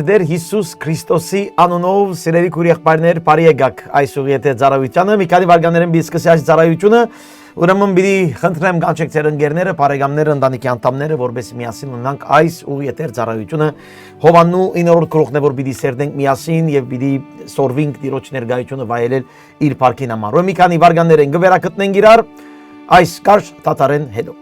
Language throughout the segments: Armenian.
Դեր Հիսուս Քրիստոսի անունով սիրելի քուրիախբարներ բարի եկաք այս ուղիեթե ծառայությանը մի քանի վարգաներեն բի սկսի այս ծառայությունը ուրեմն բիդի խնդրեմ կանչեք ձեր ընկերները, բարեկամները, ընտանիքի անդամները, որովհետեւ միասին ունենանք այս ուղիեթե ծառայությունը Հովաննու 9-րդ գլուխն է որ բիդի սերդենք միասին եւ բիդի սորվինք Տիրոջ ներկայությունը վայելել իր փառքին համար։ Ու մի քանի վարգաներեն գվերակտնենք իրար այս կարճ տատարեն հետո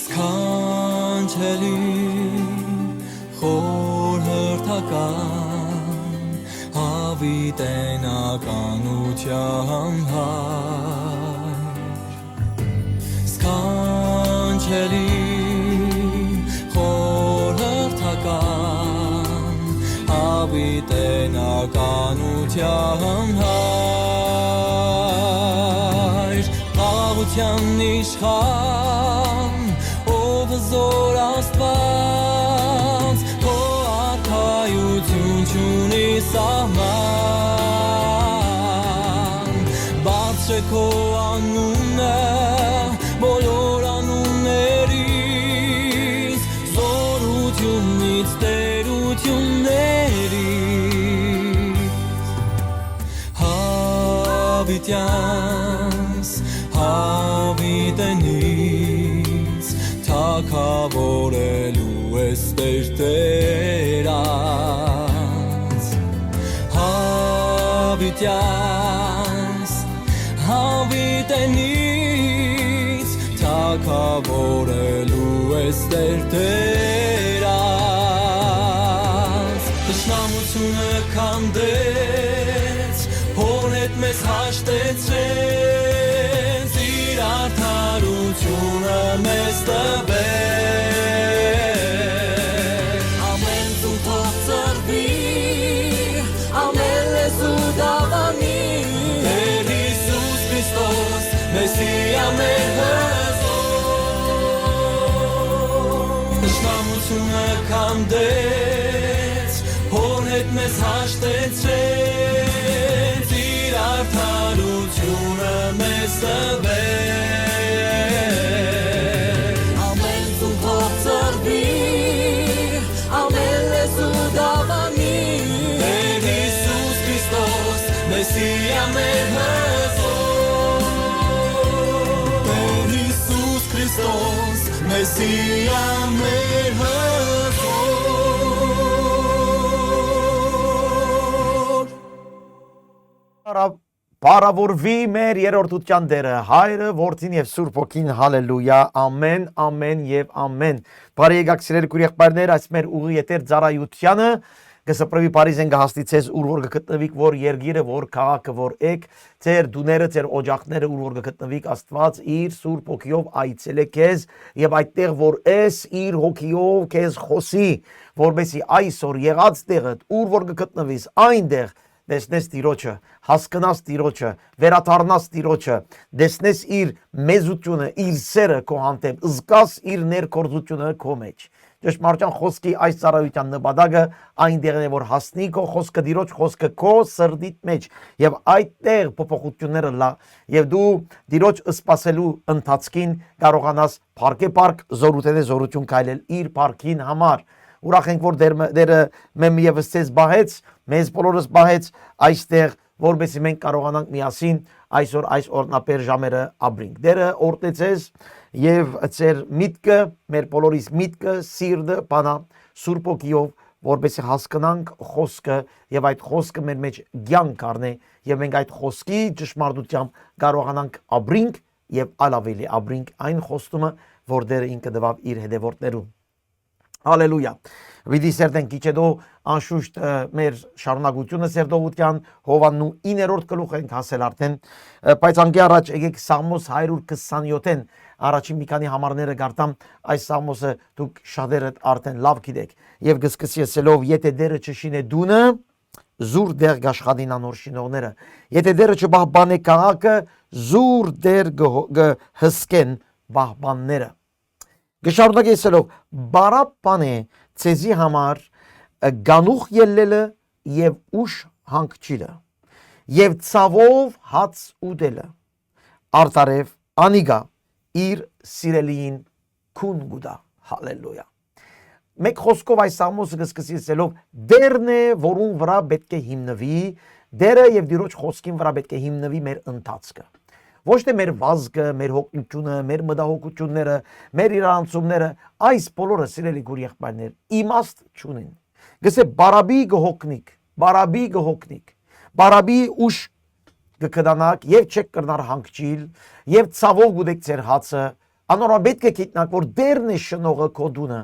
Skancheli Khorhirtakan Havitenakan uchyan har Skancheli Khorhirtakan Havitenakan uchyan har Avutyan nishcham Zor astված Քո արքայություն չունի սահման Բարձր է քո անունը բոլոր անուններից Զորությունից տերություններից Հավիտյանս հավիտենից Թագավորելու ես Տերտերած Հավիտյանս հավիտենից Թագավորելու ես Տերտերած Թշնամությունը քանդեց Հոր հետ մեզ հաշտեցրեց Իր արդարությունը մեզ տվեց Ամեն զուն թող ծրվի Ամեն լեզու դավանի Տեր Հիսուս Քրիստոս Մեսիա մեր հզոր Թշնամությունը քանդեց Հոր հետ մեզ հաշտեցրեց Իր արդարությունը մեզ տվեց Ամեն զուն թող ծրվի Ամեն լեզու դավանի Տեր Հիսուս Քրիստոս Մեսիա մեր հզոր Տեր Հիսուս Քրիստոս Մեսիա մեր հզոր Բարավորվի մեր երրորդության դերը, Հայրը, Որդին եւ Սուրբ Հոգին, հալելույա, ամեն, ամեն եւ ամեն։ Բարի եկաք սիրելի եղբայրներ, այս մեր ուղի եթեր ծառայությանը, կսպրվի Փարիզեն կհաստիցես ուր որ կգտնվիք, որ երգիրը, որ քաղաքը, որ եք, ձեր դուները, ձեր օջախները, ուր որ կգտնվիք, Աստված իր Սուրբ Հոգիով այցել է քեզ եւ այդտեղ որ ես իր հոգիով քեզ խոսի, որբեսի այսօր եղած տեղդ, ուր որ կգտնվիս, այնտեղ Դեսնես Տիրոջը, հասկնաս Տիրոջը, վերադառնաս Տիրոջը, դեսնես իր մեծությունը, իր սերը քո հանդեպ, զգաս իր ներկործությունը քո մեջ։ Ճշմարտության խոսքի այս ծառայության նպատակը այնտեղն է, որ հասնի քո խոսքը Տիրոջ խոսքը քո սրտիդ մեջ եւ այդտեղ փոփոխությունները լա եւ դու Տիրոջ սպասելու ընթացքին կարողանաս փառք զորություն քայլել իր փառքին համար։ Ուրախ ենք, որ դերը մեմ եւս ցեզ բահեց, մեզ բոլորս բահեց այստեղ, որովհետեւ մենք կարողանանք միասին այսօր այս օրնապեր ժամերը ապրենք։ Դերը օրտեցես եւ ծեր միտքը, մեր բոլորիս միտքը, սիրտը, բանա Սուրբ Հոգիով, որովհետեւ հասկանանք խոսքը եւ այդ խոսքը մեր մեջ կյանք առնի եւ մենք այդ խոսքի ճշմարտությամբ կարողանանք ապրենք եւ ալավելի ապրենք այն խոստումը, որ դերը ինքը տվավ իր հետևորդներուն։ Հալելույա։ Վիդի սերտեն քիչեդո անշուշտ մեր շարունակությունը սերտողության Հովաննու 9-րդ գլուխ ենք հասել արդեն, բայց անգե առաջ եկեք Սաղմոս 127-ին առաջին մի քանի համարները գարտամ, այս Սաղմոսը դուք շատերդ արդեն լավ գիտեք եւ գսկսի ասելով եթե դերը չշինե դունը զուր դեր գաշխատին անոր շինողները եթե դերը չբահբանե քաղաքը զուր դեր գհսկեն բահբանները Գշարունակեցելով բարապան է ցեզի համար գանուխ ելլելը եւ ուշ հանգչիլը եւ ցավով հաց ուտելը արտարև անիգա իր սիրելին քուն գուտա հալելույա մեկ խոսքով այս Սաղմոսը կսկսելով դերն է որուն վրա պետք է հիմնվի դերը եւ Տիրոջ խոսքին վրա պետք է հիմնվի մեր ընթացքը Ոչ թե մեր վազգը, մեր հոգնությունը, մեր մտահոգությունները, մեր իրարանցումները, այս բոլորը սիրելի գուր եղբայրներ, իմաստ չունեն։ Գսե բարաբի գհոգնիկ, բարաբի ուշ գկդանակ եւ չեք կրնար հանգչիլ եւ ցավով գուտեք ձեր հացը, Անորոք պետք է գիտնանք, որ դերն է շնողը քո դունը,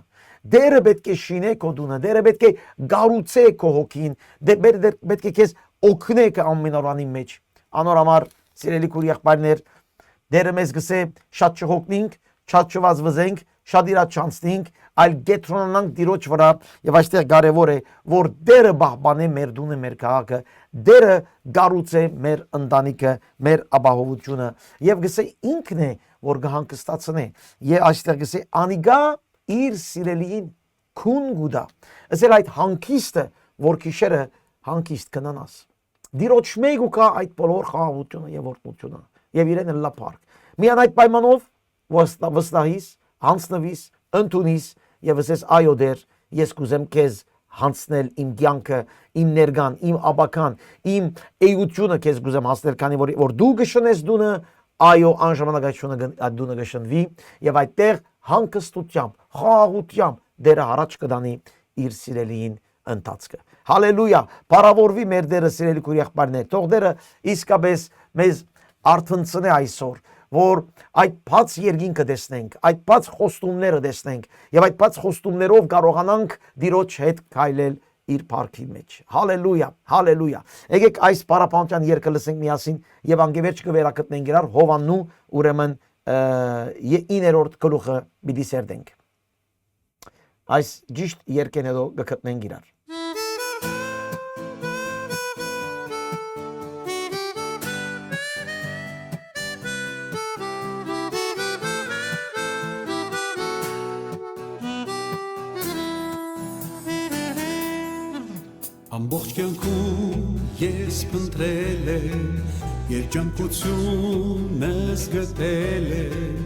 դերը պետք է շինե քո դունը, դերը պետք է գառուցե քո հոգին, դերը պետք է քեզ օգնե ամեն օրվանի մեջ։ Անորոք սիրելի քույր եղբայրներ, դերը մեզ գսե շատ չհոգնենք, շատ չվազվզենք, շատ իրաց չանցնենք, այլ գետրոնանանք Տիրոջ վրա եւ այստեղ կարեւոր է որ դերը բահբանե մեր դունը, մեր քաղաքը, դերը գառուցե մեր ընտանիքը, մեր ապահովությունը եւ գսե ինքն է որ կհանգստացնե եւ այստեղ գսե անիգա իր սիրելիին քուն գուդա ասել այդ հանգիստը որ քիշերը հանգիստ կնանաս Տիրոջ մեկ ու կա այդ բոլոր խաղաղությունը եւ օրհնությունը եւ իրեն լապարկ միան այդ պայմանով վստահիս հանցնվիս ընդունիս եւ ասես այո դեր ես կուզեմ քեզ հանցնել իմ կյանքը իմ ներգան իմ աբական իմ էությունը քեզ կուզեմ հանցնել քանի որ դու գշնես դունը այո անժամանակությունը դունը գշնվի եւ այդտեղ հանգստությամբ խաղաղությամբ դերը առաջ կդանի իր սիրելիին ընթացքը հալելույա բարավորվի մեր դերը սիրելի քույր եղբայրներ թող դերը իսկապես մեզ արթնցնե այսօր որ այդ բաց երկինքը տեսնենք, այդ բաց խոստումները տեսնենք եւ այդ բաց խոստումներով կարողանանք Տիրոջ հետ քայլել իր փառքի մեջ։ Հալելույա, հալելույա։ Եկեք այս պարապանության երգը լսենք միասին եւ անգևերջ կվերակտնենք իրար Հովաննու ուրեմն 9-րդ գլուխը պիտի սերդենք։ Այս ճիշտ երգեն հետո կգտնենք իրար։ Ամբողջ կյանքում ես փնտրել եմ երջանկությունս գտել եմ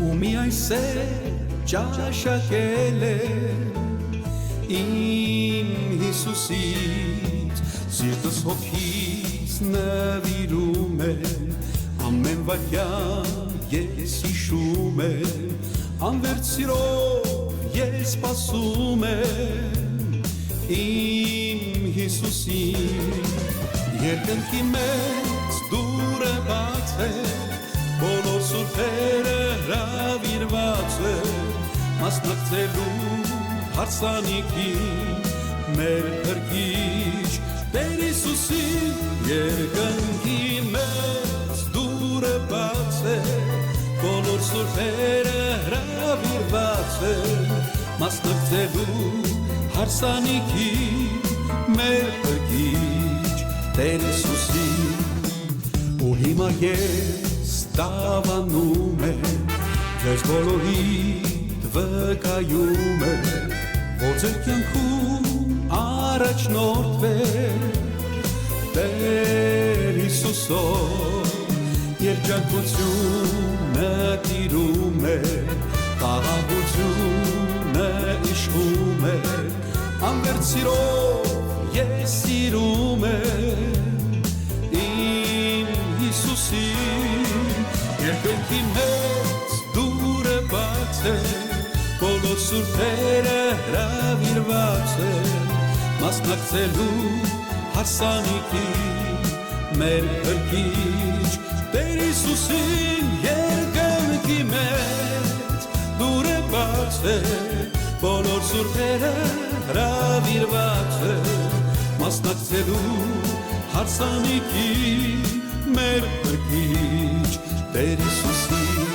ու միայն սեր ճաշակել եմ իմ Հիսուսից սիրտս հոգիս նվիրում եմ ամեն վայրկյան ես հիշում եմ անվերջ սիրով ես սպասում եմ իմ Հիսուսին երկնքի մեծ դուրը բաց է բոլոր սուրբերը հրավիրված է մասնակցելու հարսանիքին մեր փրկիչ Տեր Հիսուսին երկնքի մեծ դուրը բաց է բոլոր սուրբերը հրավիրված է մասնակցելու հարսանիքի մեր փրկիչ Տեր Հիսուսին ու հիմա ես տավանում եմ ձեզ բոլորիդ վկայում եմ որ ձեր կյանքում առաջնորդվել Տեր Հիսուսով երջանկությունը տիրում է խաղաղությունը իշխում է անվերջ սիրով ես սիրում եմ իմ Հիսուսին երկնքի մեծ դուրը բաց է բոլոր սուրբերը հրավիրված է մասնակցելու հարսանիքին մեր փրկիչ Տեր Հիսուսին երկնքի մեծ դուրը բաց է բոլոր սուրբերը հրավիրված է մասնակցելու հարսանիքի մեր փրկիչ Տեր Հիսուսին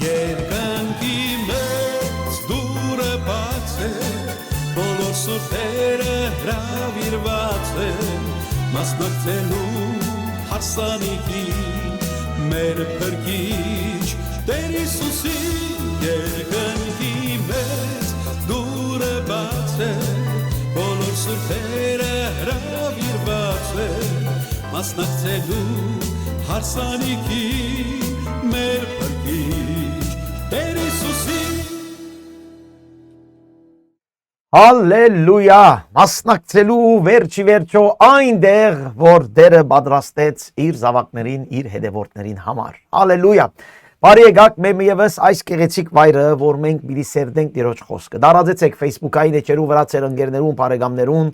Երկնքի մեծ դուրը բաց է բոլոր սուրբերը հրավիրված է մասնակցելու հարսանիքին մեր փրկիչ Տեր Հիսուսին երկնքի մեծ դուրը բաց է բոլոր սուրբերը հրավիրված է մասնակցելու հարսանիքին մեր Հալելույա, մասնակցելու վերջի վերջո այնտեղ, որ Տերը պատրաստեց իր զավակներին, իր հետևորդներին համար։ Հալելույա։ Բարի եկաք մեմիևս այս գեղեցիկ վայրը, որ մենք պիտի սերտենք Տիրոջ խոսքը։ Դարաձեցեք Facebook-ային էջերու վրա ծեր ընկերներուն, բարեկամներուն,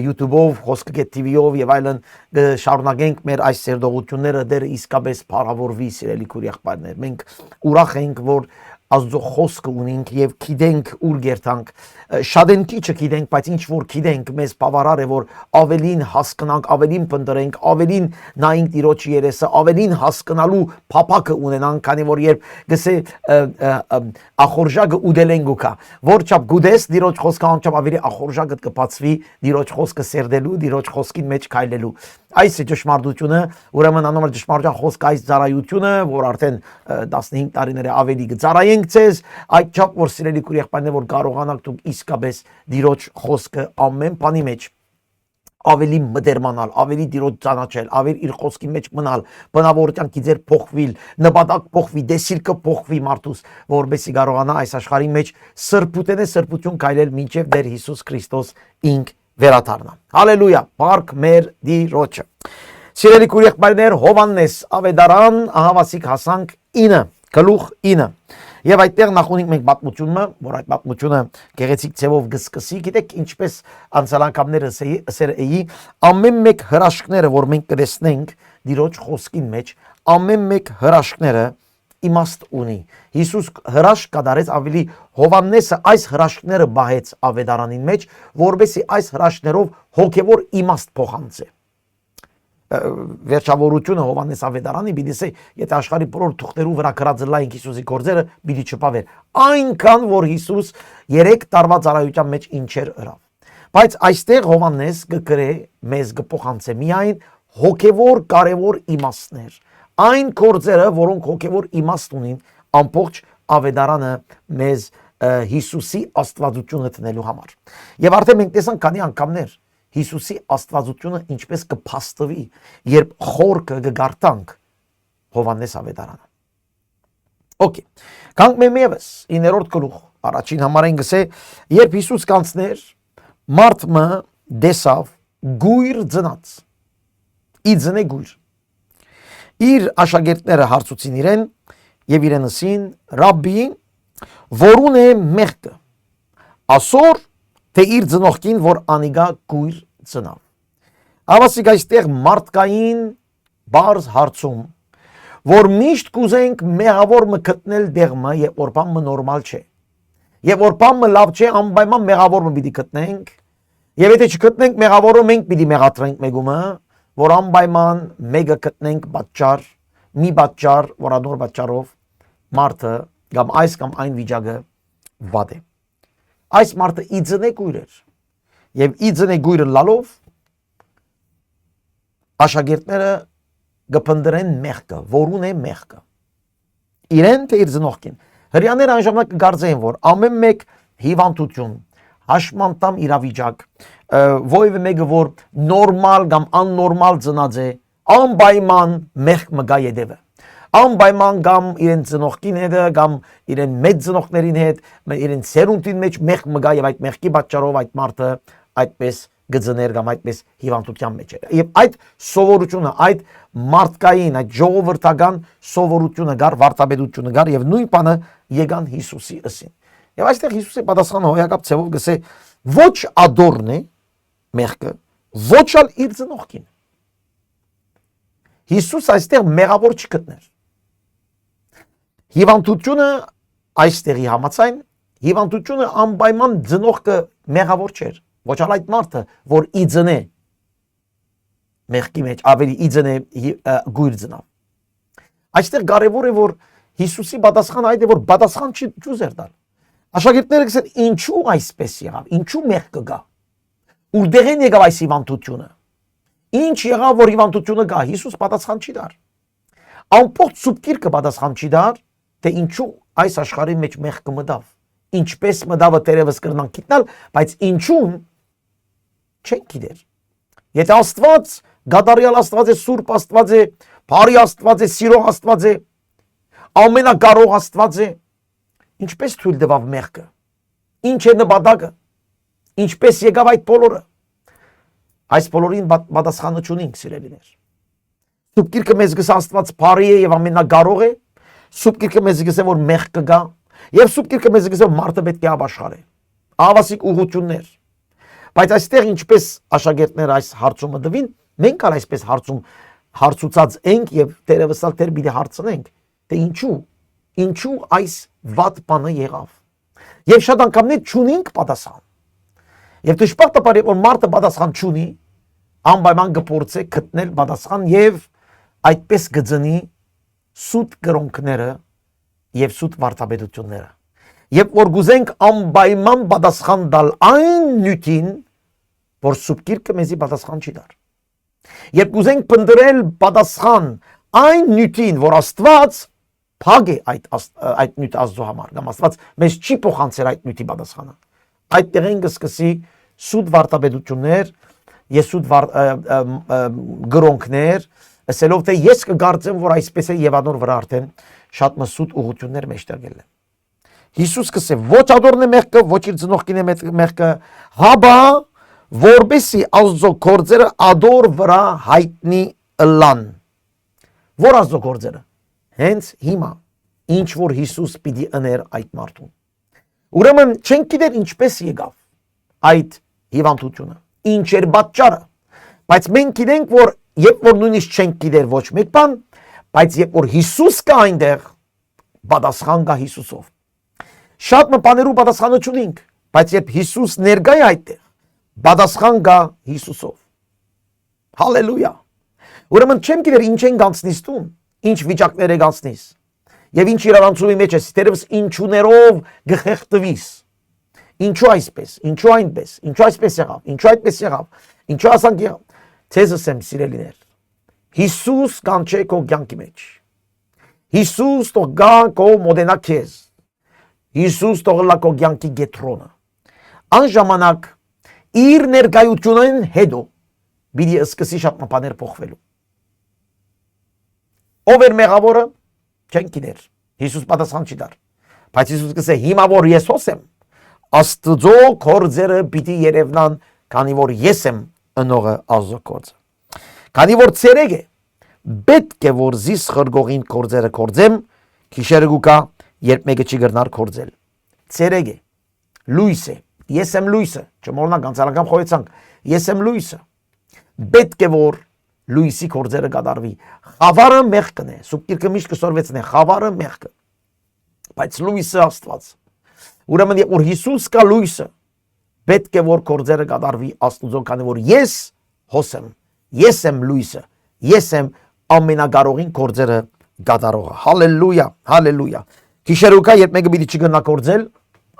YouTube-ով, Խոսքը TV-ով եւ այլն շարունակենք մեր այս սերտողությունները դեր իսկապես փառավորվի սիրելի քույր եղբայրներ։ Մենք ուրախ ենք, որ Աստծո խոսքը ունենք եւ գիտենք ուր գերտանք շատեն քիչը գիտենք բայց ինչ որ գիտենք մեզ բավարար է որ ավելին հասկանանք ավելին փնտրենք ավելին նայենք Տիրոջ երեսը ավելին հասկանալու փափակը ունենանք քանի որ երբ գսե ախորժակը ուդելեն գուկա որ չափ գուդես Տիրոջ խոսքը անչափ ավելի ախորժակը կբացվի Տիրոջ խոսքը սերդելու Տիրոջ խոսքին մեջ քայլելու այս է ճշմարտությունը ուրեմն անոնց ճշմարտության խոսքը այս ծառայությունը որ արդեն 15 տարիներ է ավելի գծառայենք ցեզ այդ չափ որ սիրելի քույր եղբայրներ որ կարողանաք դուք իսկապես Տիրոջ խոսքը ամեն բանի մեջ ավելի մտերմանալ, ավելի Տիրոջ ճանաչել, ավելի իր խոսքի մեջ մնալ, բնավորության գիծեր փոխվիլ, նպատակ փոխվի, դեսիլքը փոխվի մարդուս, որովհետեւ կարողանա այս աշխարհի մեջ սրբութենե սրբություն կայլել մինչև Տեր Հիսուս Քրիստոս ինք վերադառնա։ Հալելույա, բարք մեր Տիրոջը։ Սիրելի քույր եղբայրներ, Հովհաննես ավետարան, ահավասիկ հասանք 9, գլուխ 9։ Եվ այդտեղ նախունիկ մենք պատմությունը, որ այդ պատմությունը գեղեցիկ ձևով գսկսի, գիտեք ինչպես անցյալ անգամները ասել էի, ամեն մեկ հրաշքները, որ մենք կտեսնենք Տիրոջ խոսքին մեջ, ամեն մեկ հրաշքները իմաստ ունի։ Հիսուս հրաշք կատարեց ավելի Հովհաննեսը այս հրաշքները բահեց ավետարանին մեջ, որովհետեւ այս հրաշքներով հոգևոր իմաստ փոխանցե։ Վերջավորությունը Հովհաննես ավետարանի պիտի ասե, եթե աշխարհի բոլոր թուղթերու վրա գրած լայն Հիսուսի գործերը պիտի չփավեր։ Այնքան որ Հիսուս 3 տարվա ծառայության մեջ ինչեր ըրավ։ Բայց այստեղ Հովհաննես կգրե մեզ կփոխանցե միայն հոգևոր կարևոր իմաստներ։ Այն գործերը, որոնք հոգևոր իմաստ ունին, ամբողջ ավետարանը մեզ Հիսուսի աստվածությունը տնելու համար։ Եվ արդեն մենք տեսանք քանի անգամներ Հիսուսի աստվածությունը ինչպես կփաստվի, երբ խորքը կգարտանք Հովհաննես ավետարանը։ Okay. Կանք մեմևս 9-րդ գլուխ առաջին համարեն գսե, երբ Հիսուս կանցներ, մարդը դեսավ գույր ծնած։ Իձնե գույր։ Իր աշակերտները հարցուցին իրեն եւ իրեն ասին. «Ռաբբի, որուն է մեղքը։ Ասոր թե իր ծնողքին, որ անիգա գույր ծնավ»։ Ավասիկ այստեղ մարդկային բարձ հարցում, որ միշտ կուզենք մեղավոր մը գտնել դեղմը, երբ որ բանը նորմալ չէ։ Եվ որ բանը լավ չէ, անպայման մեղավոր մը պիտի գտնենք, եւ եթե չգտնենք մեղավորը, մենք պիտի մեղադրենք մեկումը, որ անպայման մեկը գտնենք պատճառ, մի պատճառ, որ անոր պատճառով մարդը կամ այս կամ այն վիճակը վատ է։ Այս մարդը իձնե գույր էր եւ իձնե գույրը լալով աշակերտները գփնդրեն մեղքը, որուն է մեղքը։ Իրեն թե իր ծնողքին։ Հрьяաները այն ժամանակ կգարձեին, որ ամեն մեկ հիվանդություն, հաշմանդամ իրավիճակ, ովևէ մեկը որ նորմալ կամ աննորմալ ծնած է, անպայման մեղք մգա յետևը։ Անպայման կամ իրեն ծնողքին հետ կամ իրեն մեծ ծնողներին հետ, իրեն սերունդին մեջ մեղք մգա եւ այդ մեղքի պատճառով այդ մարդը այդպես գծներ կամ այդպես հիվանդության մեջ էր։ Եվ այդ սովորությունը, այդ մարդկային, այդ ժողովրդական սովորությունը գար, վարդապետությունը գար եւ նույն բանը եկան Հիսուսի ըսին։ Եվ այստեղ Հիսուսի պատասխանը հոյակապ ցևով գսե ոչ ադորն է մեղքը, ոչ ալ իր ծնողքին։ Հիսուս այստեղ մեղավոր չգտներ։ Հիվանդությունը այստեղի համաձայն, հիվանդությունը անպայման ծնողքը մեղավոր չէր։ Ոչ ալ այդ մարդը, որ իձնե մեղքի մեջ ավելի իձնե գույր ծնավ։ Այստեղ կարևոր է որ Հիսուսի պատասխանը այդ է որ պատասխան չուզեր տալ։ Աշակերտները գսեն ինչու այսպես եղավ, ինչու մեղքը գա։ Ուրդեղեն եկավ այս հիվանդությունը։ Ինչ եղավ որ հիվանդությունը գա, Հիսուս պատասխան չի տար։ Ամբողջ սուբկիրքը պատասխան չի տար, թե ինչու այս աշխարհի մեջ մեղքը մտավ։ Ինչպես մտավը տերևս կրնանք գիտնալ, բայց ինչուն չենք գիտեր։ Եթե Աստված, գադարյալ Աստված է, սուրբ Աստված է, բարի Աստված է, սիրող Աստված է, ամենակարող Աստված է, ինչպես թույլ տվավ մեղքը։ Ինչ է նպատակը։ Ինչպես եկավ այդ բոլորը։ Այս բոլորին պատասխանը չունենք, սիրելիներ։ Սուրբ Գիրքը մեզ գսե Աստված բարի է եւ ամենագարող է։ Սուրբ Գիրքը մեզ գսե որ մեղք կգա եւ Սուրբ Գիրքը մեզ գսե որ մարդը պետք է ապաշխարե։ Ահավասիկ ուղղություններ։ Բայց այստեղ ինչպես աշակերտները այս հարցումը դվին, մենք ալ այսպես հարցուցած ենք եւ դերևս ալ դեր պիտի հարցնենք, թե ինչու այս վատ բանը եղավ։ Եվ շատ անգամներ չունենք պատասխան։ Եվ դժբախտաբար որ մարդը պատասխան չունի, անպայման կփորձե գտնել պատասխան եւ այդպես գծնի սուտ կրոնքները եւ սուտ վարդապետությունները։ Եվ որ գուզենք անպայման պատասխան տալ այն նյութին, որ Սուրբ Գիրքը մեզի պատասխան չի տար։ Երբ գուզենք փնտրել պատասխան այն նյութին, որ Աստված փակ է այդ նյութ Աստծո համար, կամ Աստված մեզ չի փոխանցել այդ նյութի պատասխանը, այդտեղ են կսկսի սուտ վարդապետություններ եւ սուտ գրոնքներ, ասելով թե ես կգործեմ, որ այսպես է եւ անոր վրա արդեն շատ մսուտ ուղություններ մեջտեղ գել են։ Հիսուս կսե ոչ ադորն է մեղքը, ոչ իր ծնողքին է մեղքը, հաբա որբեսի Աստծո գործերը ադոր վրա հայտնի ըլան։ Որ Աստծո գործերը։ Հենց հիմա ինչ որ Հիսուս պիտի ըներ այդ մարդուն։ Ուրեմն չենք գիտեր ինչպես եկավ այդ հիվանդությունը, ինչ էր պատճառը, բայց մենք գիտենք որ երբ որ նույնիսկ չենք գիտեր ոչ մեկ բան, բայց երբ որ Հիսուս կա այնտեղ, պատասխան կա Հիսուսով։ Շատ բաներու պատասխանը չունենք, բայց երբ Հիսուս ներկա է այդտեղ, պատասխան կա Հիսուսով։ Հալելույա։ Ուրեմն չեմ գիտեր ինչ են գանցնիս տուն, ինչ վիճակներ է գանցնիս, եւ ինչ իրարանցումի մեջ ես, դերևս ինչուներով գխեղտվիս։ Ինչու այսպես, ինչու այնպես, ինչու այսպես եղավ, ինչու այդպես եղավ, ինչու ասանք եղավ։ Ցեզս եմ սիրելիներ։ Հիսուս կանչե քո կյանքի մեջ։ Հիսուս թող գա քո մոդենա քեզ։ Հիսուս թող լա քո կյանքի գետրոնը։ Այն ժամանակ իր ներկայությունն հետո բիդի սկսի շատ բաներ փոխվելու։ Ով էր մեղավորը, չեն գիտեր։ Հիսուս պատասխան չի տար։ Բայց Հիսուս կսե հիմա որ ես հոսեմ, Աստծո գործերը պիտի երևնան, քանի որ ես եմ ընողը Աստծո գործը։ Քանի որ ցերեկ է, պետք է որ զիս խրգողին գործերը կործեմ, քիշերը գուկա, երբ մեկը չի գրնար կործել։ Ցերեկ է, լույս է, ես եմ լույսը, չմոռնանք անցարական խոյեցանք, ես եմ լույսը։ Պետք է որ լույսի գործերը կատարվի։ Խավարը մեղքն է, Սուրբ Գիրքը միշտ կսորվեցնե, խավարը մեղքը։ Բայց լույսը Աստված։ Ուրեմն երբ որ Հիսուս կա լույսը, պետք է որ գործերը կատարվի Աստծո, քանի որ ես հոսեմ, ես եմ լույսը, ես եմ ամենագարողին գործերը կատարողը։ Հալելույա, հալելույա։ Քիշերուկա երբ մեկը պիտի չգնա գործել,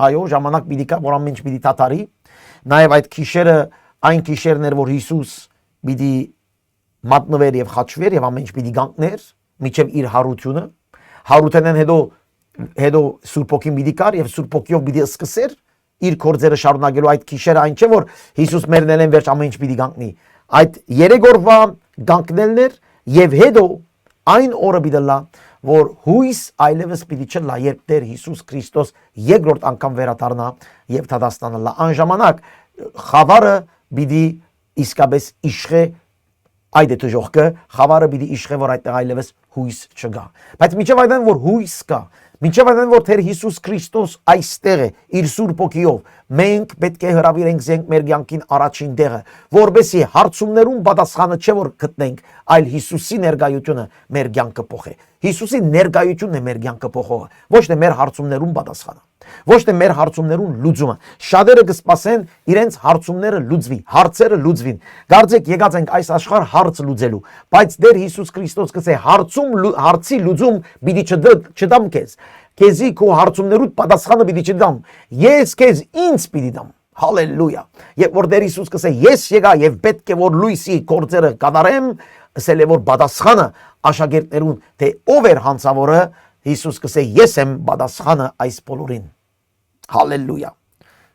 այո, ժամանակ պիտի կա, որ ամեն ինչ պիտի դատարի։ Նաև այդ քիշերը այն քիշերն էր, որ Հիսուս պիտի մատնվեր եւ խաչվեր եւ ամեն ինչ պիտի գանկներ, միջև իր հարությունը։ Հարութենեն հետո Սուրբ Օքին պիտի կար եւ Սուրբ Օքիով պիտի սկսեր իր գործերը շարունակելու այդ քիշերը, այն չէ որ Հիսուս մերնել են վերջ ամեն ինչ պիտի գանկնի։ Այդ 3 օրվա գանկնելներ եւ հետո այն օրը պիտի լա, որ հույս այլևս պիտի չլա, երբ Տեր Հիսուս Քրիստոս երկրորդ անգամ վերադառնա եւ դադաստանը լա։ Այն ժամանակ խավարը պիտի իսկապես իշխե այդ դժողքը, խավարը պիտի իշխե, որ այդտեղ այլևս հույս չգա։ Բայց միջև այդեն որ հույս կա, միջև այդեն որ Տեր Հիսուս Քրիստոս այստեղ է իր Սուրբ Օքիով, մենք պետք է հրավիրենք զենք մեր կյանքին առաջին տեղը, որովհետեւ հարցումներուն պատասխանը չէ որ գտնենք, այլ Հիսուսի ներկայությունը մեր կյանքը փոխե։ Հիսուսի ներկայությունն է մեր կյանքը փոխողը, ոչ թե մեր հարցումներուն պատասխանը, ոչ թե մեր հարցումներուն լուծումը։ Շատերը կսպասեն իրենց հարցումները լուծվի, հարցերը լուծվին։ Գարձեք եկած ենք այս աշխարհ հարց լուծելու, բայց Տեր Հիսուս Քրիստոս կսե հարցի լուծում պիտի չդամ քեզ։ Քեզի քո հարցումներուդ պատասխանը պիտի չդամ։ Ես քեզ ինձ պիտի դամ։ Հալելույա։ Երբ որ Տեր Հիսուս կսե ես եկա եւ պետք է որ լույսի գործերը կատարեմ, ասել է որ պատասխանը աշակերտներուն թե ով էր հանցավորը, Հիսուս կսե ես եմ պատասխանը այս բոլորին։ Հալելույա։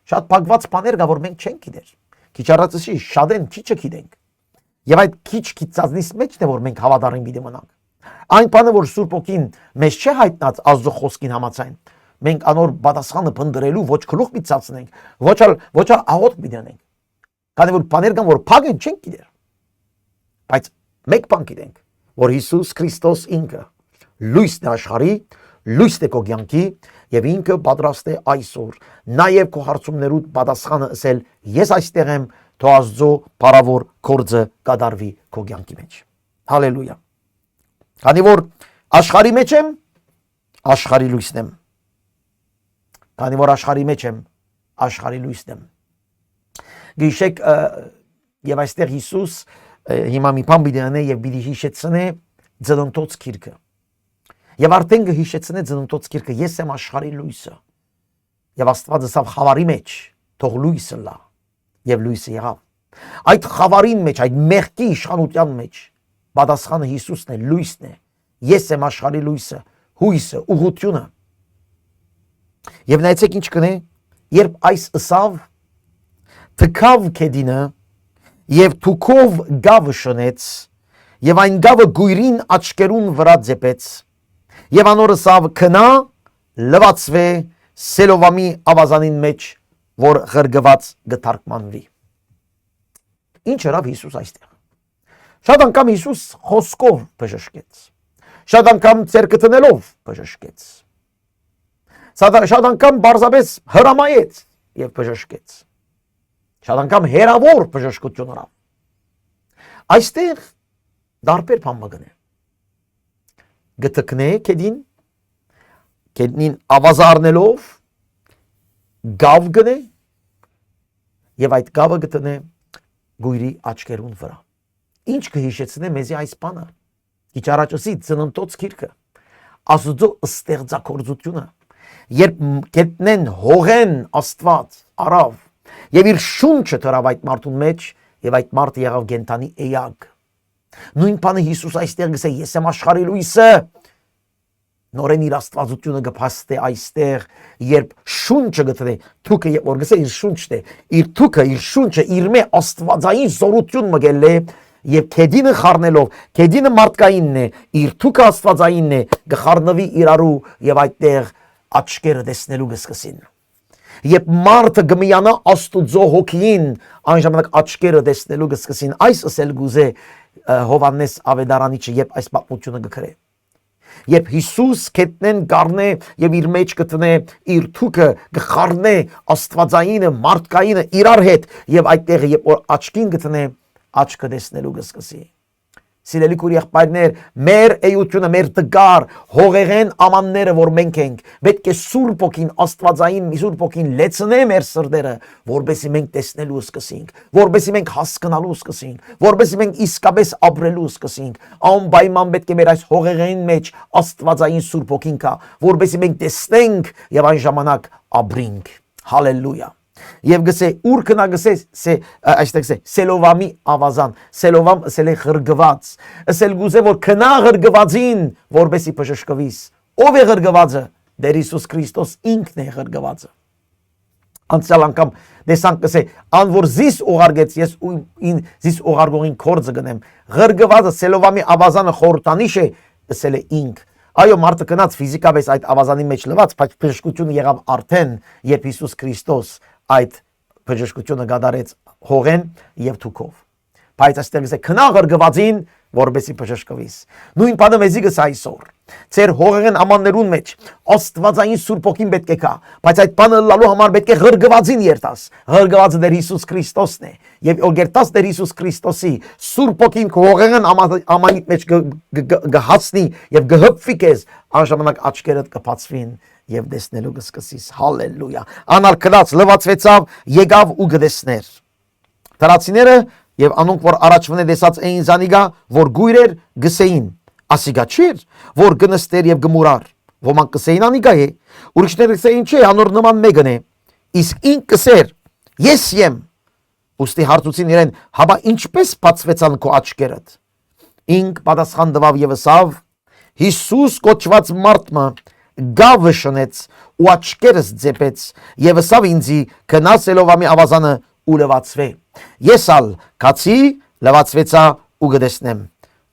Շատ փակված բաներ կա որ մենք չենք գիտեր։ Քիչ առածի շատ են քիչը գիտենք։ Եվ այդ քիչ քիծածնից մեջն է որ մենք հավատարիմ պիտի մնանք։ Այն բանը որ Սուրբ Օքին մեզ չէ հայտնած Աստծո խոսքին համաձայն, մենք անոր պատասխանը փնտրելու ոչ գլուխ մի ցածնենք, ոչ ալ աղոտ մի դնենք։ Քանի որ բաներ կան, որ փագեն չենք գիտեր։ Բայց մեկ բան գիտենք, որ Հիսուս Քրիստոս ինքը լույսն է աշխարհի, լույսն է քո կյանքի եւ ինքը պատրաստ է այսօր նաեւ քո հարցումներուդ պատասխանը ասել ես այստեղ եմ, թող Աստծո բարավոր գործը կատարվի քո կյանքի մեջ։ Հալելույա։ Քանի որ աշխարհի մեջ եմ, աշխարհի լույսն եմ։ Քանի որ աշխարհի մեջ եմ, աշխարհի լույսն եմ։ Գիշեք եւ այստեղ Հիսուս հիմա մի բան պիտի անե եւ պիտի հիշեցնե ծննդոց գիրքը։ Եվ արդեն կհիշեցնե ծննդոց գիրքը, ես եմ աշխարհի լույսը։ Եվ Աստված ասավ խավարի մեջ թող լույսը լա եւ լույսը եղավ։ Այդ խավարին մեջ, այդ մեղքի իշխանության մեջ պատասխանը Հիսուսն է, լույսն է։ Ես եմ աշխարհի լույսը, հույսը, ուղղությունը։ Եվ նայեցեք ինչ կնե, երբ այս ըսավ թքավ քեդինը եւ թուքով գավը շնեց եւ այն գավը գույրին աչքերուն վրա ձեպեց եւ անոր ըսավ քնա լվացվե սելովամի ավազանին մեջ որ ղրգված գթարկմանվի։ Ինչ հրավ Հիսուս այստեղ։ Շատ անգամ Հիսուս խոսքով բժշկեց, շատ անգամ ցերկը տնելով բժշկեց, շատ անգամ բարձաբես հրամայեց եւ բժշկեց, շատ անգամ հերավոր բժշկություն արավ։ Այստեղ դարբեր բան մգնե։ Գտկնե քեդին ավազը առնելով գավ գնե եւ այդ գավը գտնե գույրի աչքերուն վրա։ Ինչ կհիշեցնե մեզի այս բանը։ Ինչ առաջացի ծննդոց գիրքը, Աստծո ստեղծագործությունը, երբ գտնեն հողեն Աստված արավ եւ իր շունչը տրավ այդ մարդուն մեջ եւ այդ մարդը եղավ գենտանի էյակ։ Նույն բանը Հիսուս այստեղ գսե ես եմ աշխարհի լույսը։ Նորեն իր աստվածությունը գփաստե այստեղ, երբ շունչը գտնե, թուքը որ գսե իր շունչն է, իր թուքը, իր շունչը իր մե աստվածային զորություն մգել է եւ քեդինը խառնելով, քեդինը մարդկայինն է, իր թուքը աստվածայինն է, գխառնվի իրարու եւ այդտեղ աչքերը տեսնելու գսկսին։ Երբ մարդը գմիանա Աստուծո հոգին, այն ժամանակ աչքերը տեսնելու գսկսին։ Այս ասել գուզե Հովանես Ավետարանիչը, երբ այս պատմությունը գկրե։ Երբ Հիսուս կետնեն գառնե եւ իր մեջ գտնե իր թուքը գխառնե աստվածայինը մարդկայինը իրար հետ եւ այդտեղ երբ որ աչքին գտնե աչքը տեսնելու գսկսի։ Սիրելի քույր եղբայրներ, մեր էությունը, մեր տգար հողեղեն ամանները, որ մենք ենք, պետք է Սուրբ Օքին, Աստվածային Սուրբ Օքին լեցնե մեր սրտերը, որբեսի մենք տեսնելու սկսենք, որբեսի մենք հասկանալու սկսենք, որբեսի մենք իսկապես ապրելու սկսենք։ Անպայման պետք է մեր այս հողեղեն մեջ Աստվածային Սուրբ Օքին կա, որբեսի մենք տեսնենք եւ այն ժամանակ ապրենք։ Հալելույա։ Եվ գսե ուր կնա գսե այստեղ գսե սելովամի ավազան, սելովամ ասել է ղրգված, ասել գուզե որ կնա ղրգվածին որբեսի բժշկվիս։ Ով է ղրգվածը։ Դեր Հիսուս Քրիստոս ինքն է ղրգվածը։ Անցյալ անգամ դեսանք գսե ան որ զիս ուղարկեց ես զիս ուղարկողին կորձը գնեմ։ Ղրգվածը սելովամի ավազանը խորտանիշ է, ասել է ինք։ Այո, մարդը կնաց ֆիզիկապես այդ ավազանի մեջ լված, բայց բժշկությունը եղավ արդեն, երբ Հիսուս Քրիստոս այդ բժշկությունը կատարեց հողեն եւ թուքով։ Բայց այստեղ է քնա ղրգվածին, որբեսի բժշկվիս։ Նույն բանը մեզի գս այսօր։ Ձեր հողեղեն ամաններուն մեջ Աստվածային Սուրբ Օքին պետք է կա, բայց այդ բանը լալու համար պետք է ղրգվածին երտաս։ Ղրգվածը դեր Հիսուս Քրիստոսն է։ Եվ օրգերտաս դեր Հիսուս Քրիստոսի Սուրբ Օքին հողեղեն ամանիդ մեջ գհացնի եւ գհպվի քեզ, անժամանակ աչքերդ կբացվին եւ տեսնելու կսկսիս։ Հալելույա։ Անալ քնած լվացվեցավ, եկավ ու գտեսներ։ Տարածիները եւ անոնք որ առաջվնե տեսած էին զանիգա, որ գույրեր գսեին, ասիգա չէր, որ գնստեր եւ գմուրար։ Ոմանք կսեին անիգա է, ուրիշները կսեին չէ, անոր նման մեկն է։ Իսկ ինք կսեր, ես եմ։ Ուստի հարցուցին իրեն, հաբա ինչպես բացվեցան քո աչքերդ։ Ինք պատասխան տվավ եւ ասավ. Հիսուս կոչված մարդը գավը շնեց ու աչքերս ձեպեց եւ ասավ ինձի քնա սելովամի ավազանը ու լվացվե։ Ես ալ կացի լվացվեցա ու գտեսնեմ։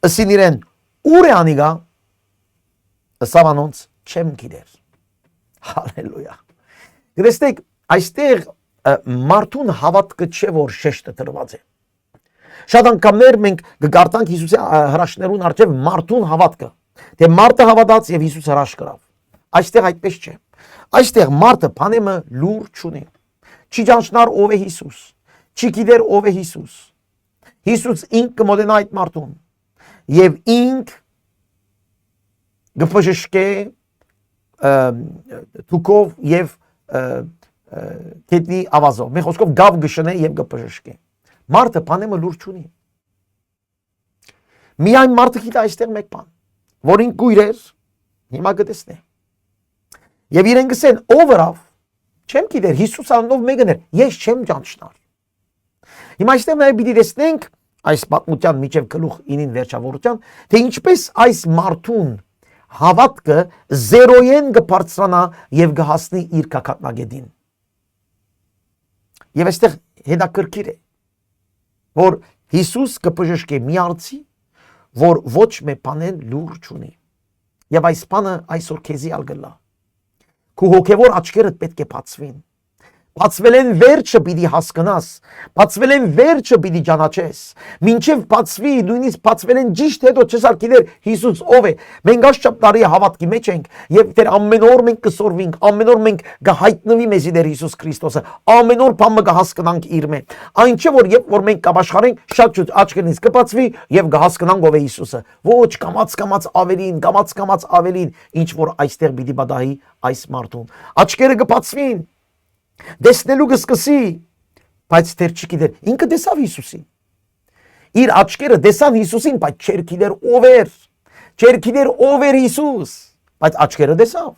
Ասին իրեն ուր է անիգա։ Ասավ անոնց չեմ գիտեր։ Հալելույա։ Գտեք, այստեղ մարդուն հավատքը չէ, որ շեշտը տրված է։ Շատ անգամներ մենք կգարտանք Հիսուսի հրաշքներուն առջև մարդուն հավատքը, թե մարդը հավատաց եւ Հիսուս հրաշք կրավ։ Այստեղ այդպես չէ։ Այստեղ մարդը բանեմը լուր չունի։ Չի ճանչնար ով է Հիսուս, չի գիտեր ով է Հիսուս։ Հիսուս ինք կմոտենա այդ մարդուն եւ ինք գփժշկե թուկով եւ կետնի ավազով։ Մի խոսքով գավ գշնե եւ գփժշկե։ Մարդը բանեմը լուր չունի։ Միայն մարդը գիտի այստեղ մեկ բան, որ ինք գույր էր, հիմա կտեսնե։ Եվ իրեն գսեն ով ըրավ, չեմ գիտեր, Հիսուս անունով մեկն էր, ես չեմ ճանչնար։ Հիմա այստեղ նաև պիտի տեսնենք այս պատմության միջև գլուխ 9-ին վերջավորության, թե ինչպես այս մարդուն հավատքը զերոյեն կբարձրանա եւ կհասնի իր կակատնագետին։ Եվ այստեղ հետաքրքիր է, որ Հիսուս կբժշկե մի արծի, որ ոչ մի բանեն լուր չունի։ Եվ այս բանը այսօր քեզի ալգլա։ Քու հոգևոր աչքերդ պետք է բացվին։ Բացվել են վերջը պիտի հասկանաս, բացվել են վերջը պիտի ճանաչես։ Մինչև բացվի, նույնիսկ բացվել են ճիշտ հետո չես արկիներ Հիսուս ով է։ Մենք աշխապ տարի հավատքի մեջ ենք եւ դեր ամեն օր մենք կսորվենք, ամեն օր մենք կհայտնվի մեզի դեր Հիսուս Քրիստոսը, ամեն օր բամը կհասկանանք իր մեջ։ Այն չէ որ երբ որ մենք կաշխարենք, շատ շուտ աչքերից կբացվի եւ կհասկանանք ով է Հիսուսը։ Ոչ կամած ավելին, ինչ որ այստեղ պիտի բադահի այս մարդուն։ Աչքերը կբացվին։ Դեսնելու կսկսի, բայց դեռ չգիտեր, ինքը տեսավ Հիսուսին։ Իր աչքերը տեսան Հիսուսին, բայց չէր գիտեր ով էր։ Չէր գիտեր ով էր Հիսուս, բայց աչքերը տեսավ։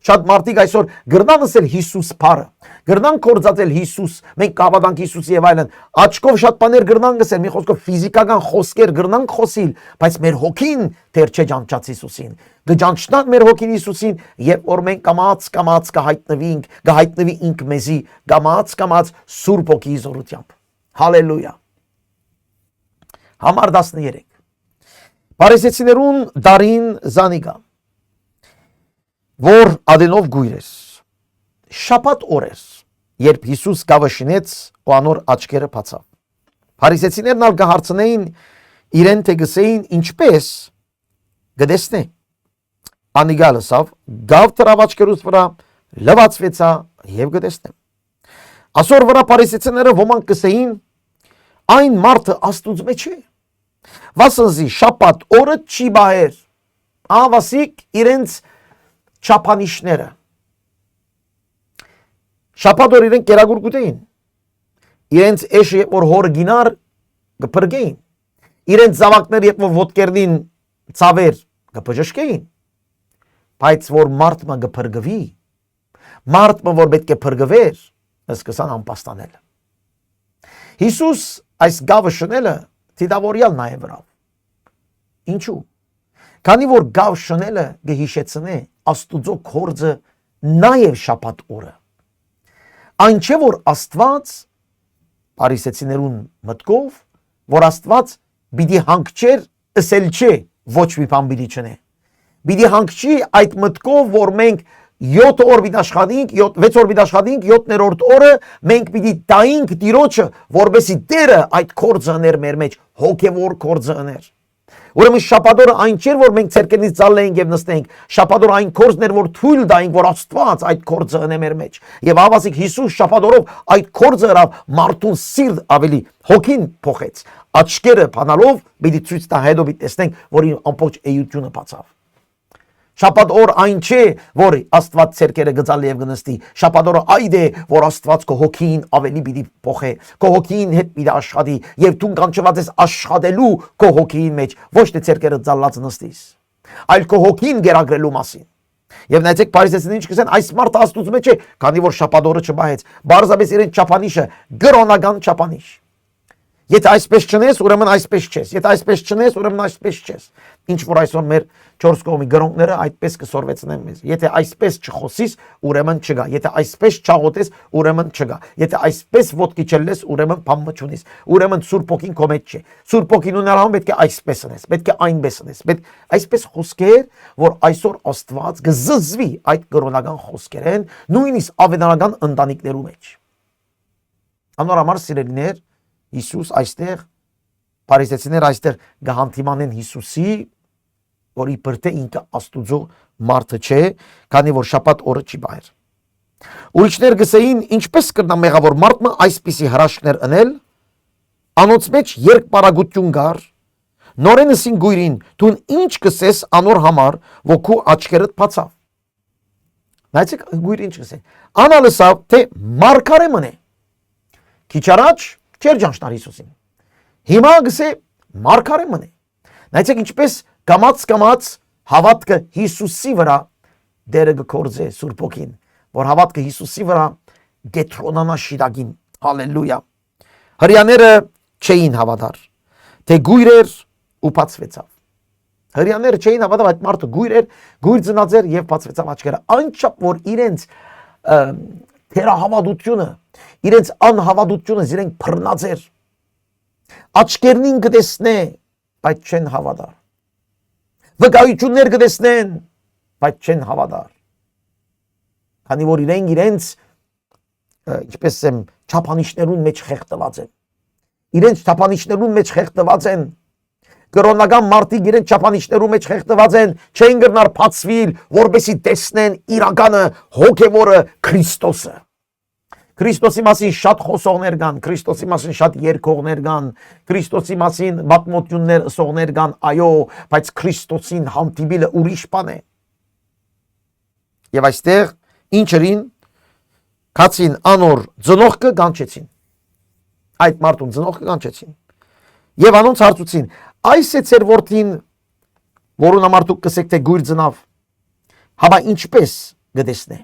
Շատ մարդիկ այսօր գրնան ասել Հիսուս բառը, գրնան կործածել Հիսուս, մենք կհավատանք Հիսուս եւ այլն։ Աչքով շատ բաներ գրնան գսել, մի խոսքով ֆիզիկական խոսքեր գրնան խոսիլ, բայց մեր հոգին դեռ չէ ճանչած Հիսուսին։ Գճանչնան մեր հոգին Հիսուսին, երբ որ մենք կամած կհայտնվի ինք մեզի, կամած Սուրբ Հոգի զորությամբ։ Հալելույա։ Համար 13։ Փարիսեցիներուն դարին զանիգա, որ ադենով գույր էր, շաբաթ օր էր, երբ Հիսուս գավը շինեց ու անոր աչքերը բացավ։ Փարիսեցիներն ալ կհարցնեին իրեն թե գսեին ինչպես գտեսնե։ Անիգա լսավ, գավ տրավ աչքերուց վրա, լվացվեցա եւ գտեսնե։ Ասոր վրա փարիսեցիները ոմանք գսեին այն մարդը Աստուծո մեջ է։ Վասնզի շաբաթ օրը չի բահեր։ Ավասիկ իրենց չափանիշները։ Շաբաթ օր իրենք կերագուր գուտեին։ Իրենց էշը երբ որ հոր գինար կփրկեին։ Իրենց զավակներ երբ որ ոտքերնին ցավեր կփժշկեին։ Բայց որ մարդը կփրկվի, մարդը որ պետք է փրկվեր, սկսան անպաստանել։ Հիսուս այս գավը շնելը դիտավորյալ նաև վրավ։ Ինչու՞։ Քանի որ գավ շնելը կհիշեցնե Աստուծո կորձը նաև շաբաթ օրը։ Այն չէ որ Աստված փարիսեցիներուն մտքով, որ Աստված պիտի հանգչեր ըսել չէ ոչ մի բան պիտի չնե։ Պիտի հանգչի այդ մտքով, որ մենք 7 օր պիտի աշխատենք, 6 օր պիտի աշխատենք, 7-րդ օրը մենք պիտի տայինք Տիրոջը, որովհետեւ Տերը այդ կորձը ներ մեր մեջ, հոգևոր կորձը ներ։ Ուրեմն շաբաթօրը այն չէր որ մենք ցերկենից ծալենք եւ նստենք, շաբաթօրը այն կորձն էր որ թույլ տայինք որ Աստված այդ կորձը ընե մեր մեջ։ Եվ ավասիկ Հիսուս շաբաթօրով այդ կորձը հրավ մարդուն սիրտ ավելի հոգին փոխեց։ Աչքերը բանալով պիտի ցույց տա հետո պիտի տեսնենք որ ամբողջ էությունը բացավ։ Շաբաթ օր այն չէ որ Աստված ցերկերը գծալ եւ գնստի։ Շաբաթ օրը այդ է որ Աստված քո հոգին ավելի պիտի փոխե, քո հոգին հետ պիտի աշխատի եւ դու կանչված ես աշխատելու քո հոգին մեջ, ոչ թե ցերկերը ծալած նստիս, այլ քո հոգին գերագրելու մասին։ Եվ նայեցեք փարիսեցիներն ինչ կսեն, այս մարդը Աստծո մեջ է, քանի որ շաբաթ օրը չբահեց, բարձրապես իրեն չափանիշը գրոնական չափանիշ։ Եթե այսպես չնես, ուրեմն այսպես չես։ Եթե այսպես չնես, ուրեմն այսպես չես։ Ինչ որ այսօր մեր 4 կողմի գրոնքները այդպես կսորվեցնեն մեզ։ Եթե այսպես չխոսիս, ուրեմն չգա։ Եթե այսպես չաղոթես, ուրեմն չգա։ Եթե այսպես ոտքի չլես, ուրեմն բան չունես։ Ուրեմն Սուրբ Օքին քո մեջ չէ։ Սուրբ Օքին ունենալով պետք է այսպես անես, պետք է այնպես անես։ Պետք այսպես խոսքեր, որ այսօր Աստված կզզվի այդ կրոնական խոսքերեն, նույնիսկ ավետարանական ընտանիքներու մեջ։ Անորամար սիրելիներ, Հիսուս այստեղ, փարիսեցիներ այստեղ գահանտիմանեն Հիսուսի, որ իբր թե ինքը Աստուծո մարդը չէ, քանի որ շաբաթ օրը չի բայր։ Ուրիշներ գսեին, ինչպես կրնա մեղավոր մարդը այսպիսի հրաշքներ անել, անոնց մեջ երկպարագություն գար, նորենսին գույրին, դու ինչ կսես անոր համար, որ քու աչքերդ բացավ։ Նայեցեք գույրին ինչ կսեն։ Անալսավ թե մարգարե մնե։ Քիչ առաջ չէր ջանշտար Հիսուսին։ Հիմա գսե մարգարե մնե։ Նայեցեք ինչպես կամաց հավատքը Հիսուսի վրա դերը գործե Սուրբ Օքին, որ հավատքը Հիսուսի վրա գետրոնանա շիրագին։ Հալելույա։ Հրյաները չէին հավատար, թե գույրեր ու բացվեցավ։ Հրյաները չէին հավատալ, այդ մարդը գույր ծնած էր եւ բացվեցավ աչքերը։ Այնչափ որ իրենց թերահավատությունը, իրենց անհավատությունը իրենք բռնած էր։ Աչքերնին կտեսնե, բայց չեն հավատար։ Վկայություններ կտեսնեն, բայց չեն հավատար։ Քանի որ իրենց ինչպես եմ չափանիշներուն մեջ խեղդված են։ Իրենց չափանիշներուն մեջ խեղդված են։ Կրոնական մարդիկ իրենց չափանիշներու մեջ խեղդված են, չեն գնար բացվիլ, որպեսի տեսնեն իրականը հոգևորը Քրիստոսը։ Քրիստոսի մասին շատ խոսողներ կան, Քրիստոսի մասին շատ երգողներ կան, Քրիստոսի մասին պատմություններ ասողներ կան, այո, բայց Քրիստոսին հանդիպելը ուրիշ բան է։ Եվ այստեղ ինչերին կացին անոր ծնողքը կանչեցին։ Այդ մարդուն ծնողքը կանչեցին։ Եվ անոնց հարցուցին. այս է ծեր որդին, որուն համար դուք կսեք թե գույր ծնավ, հավա ինչպես գտեսնե։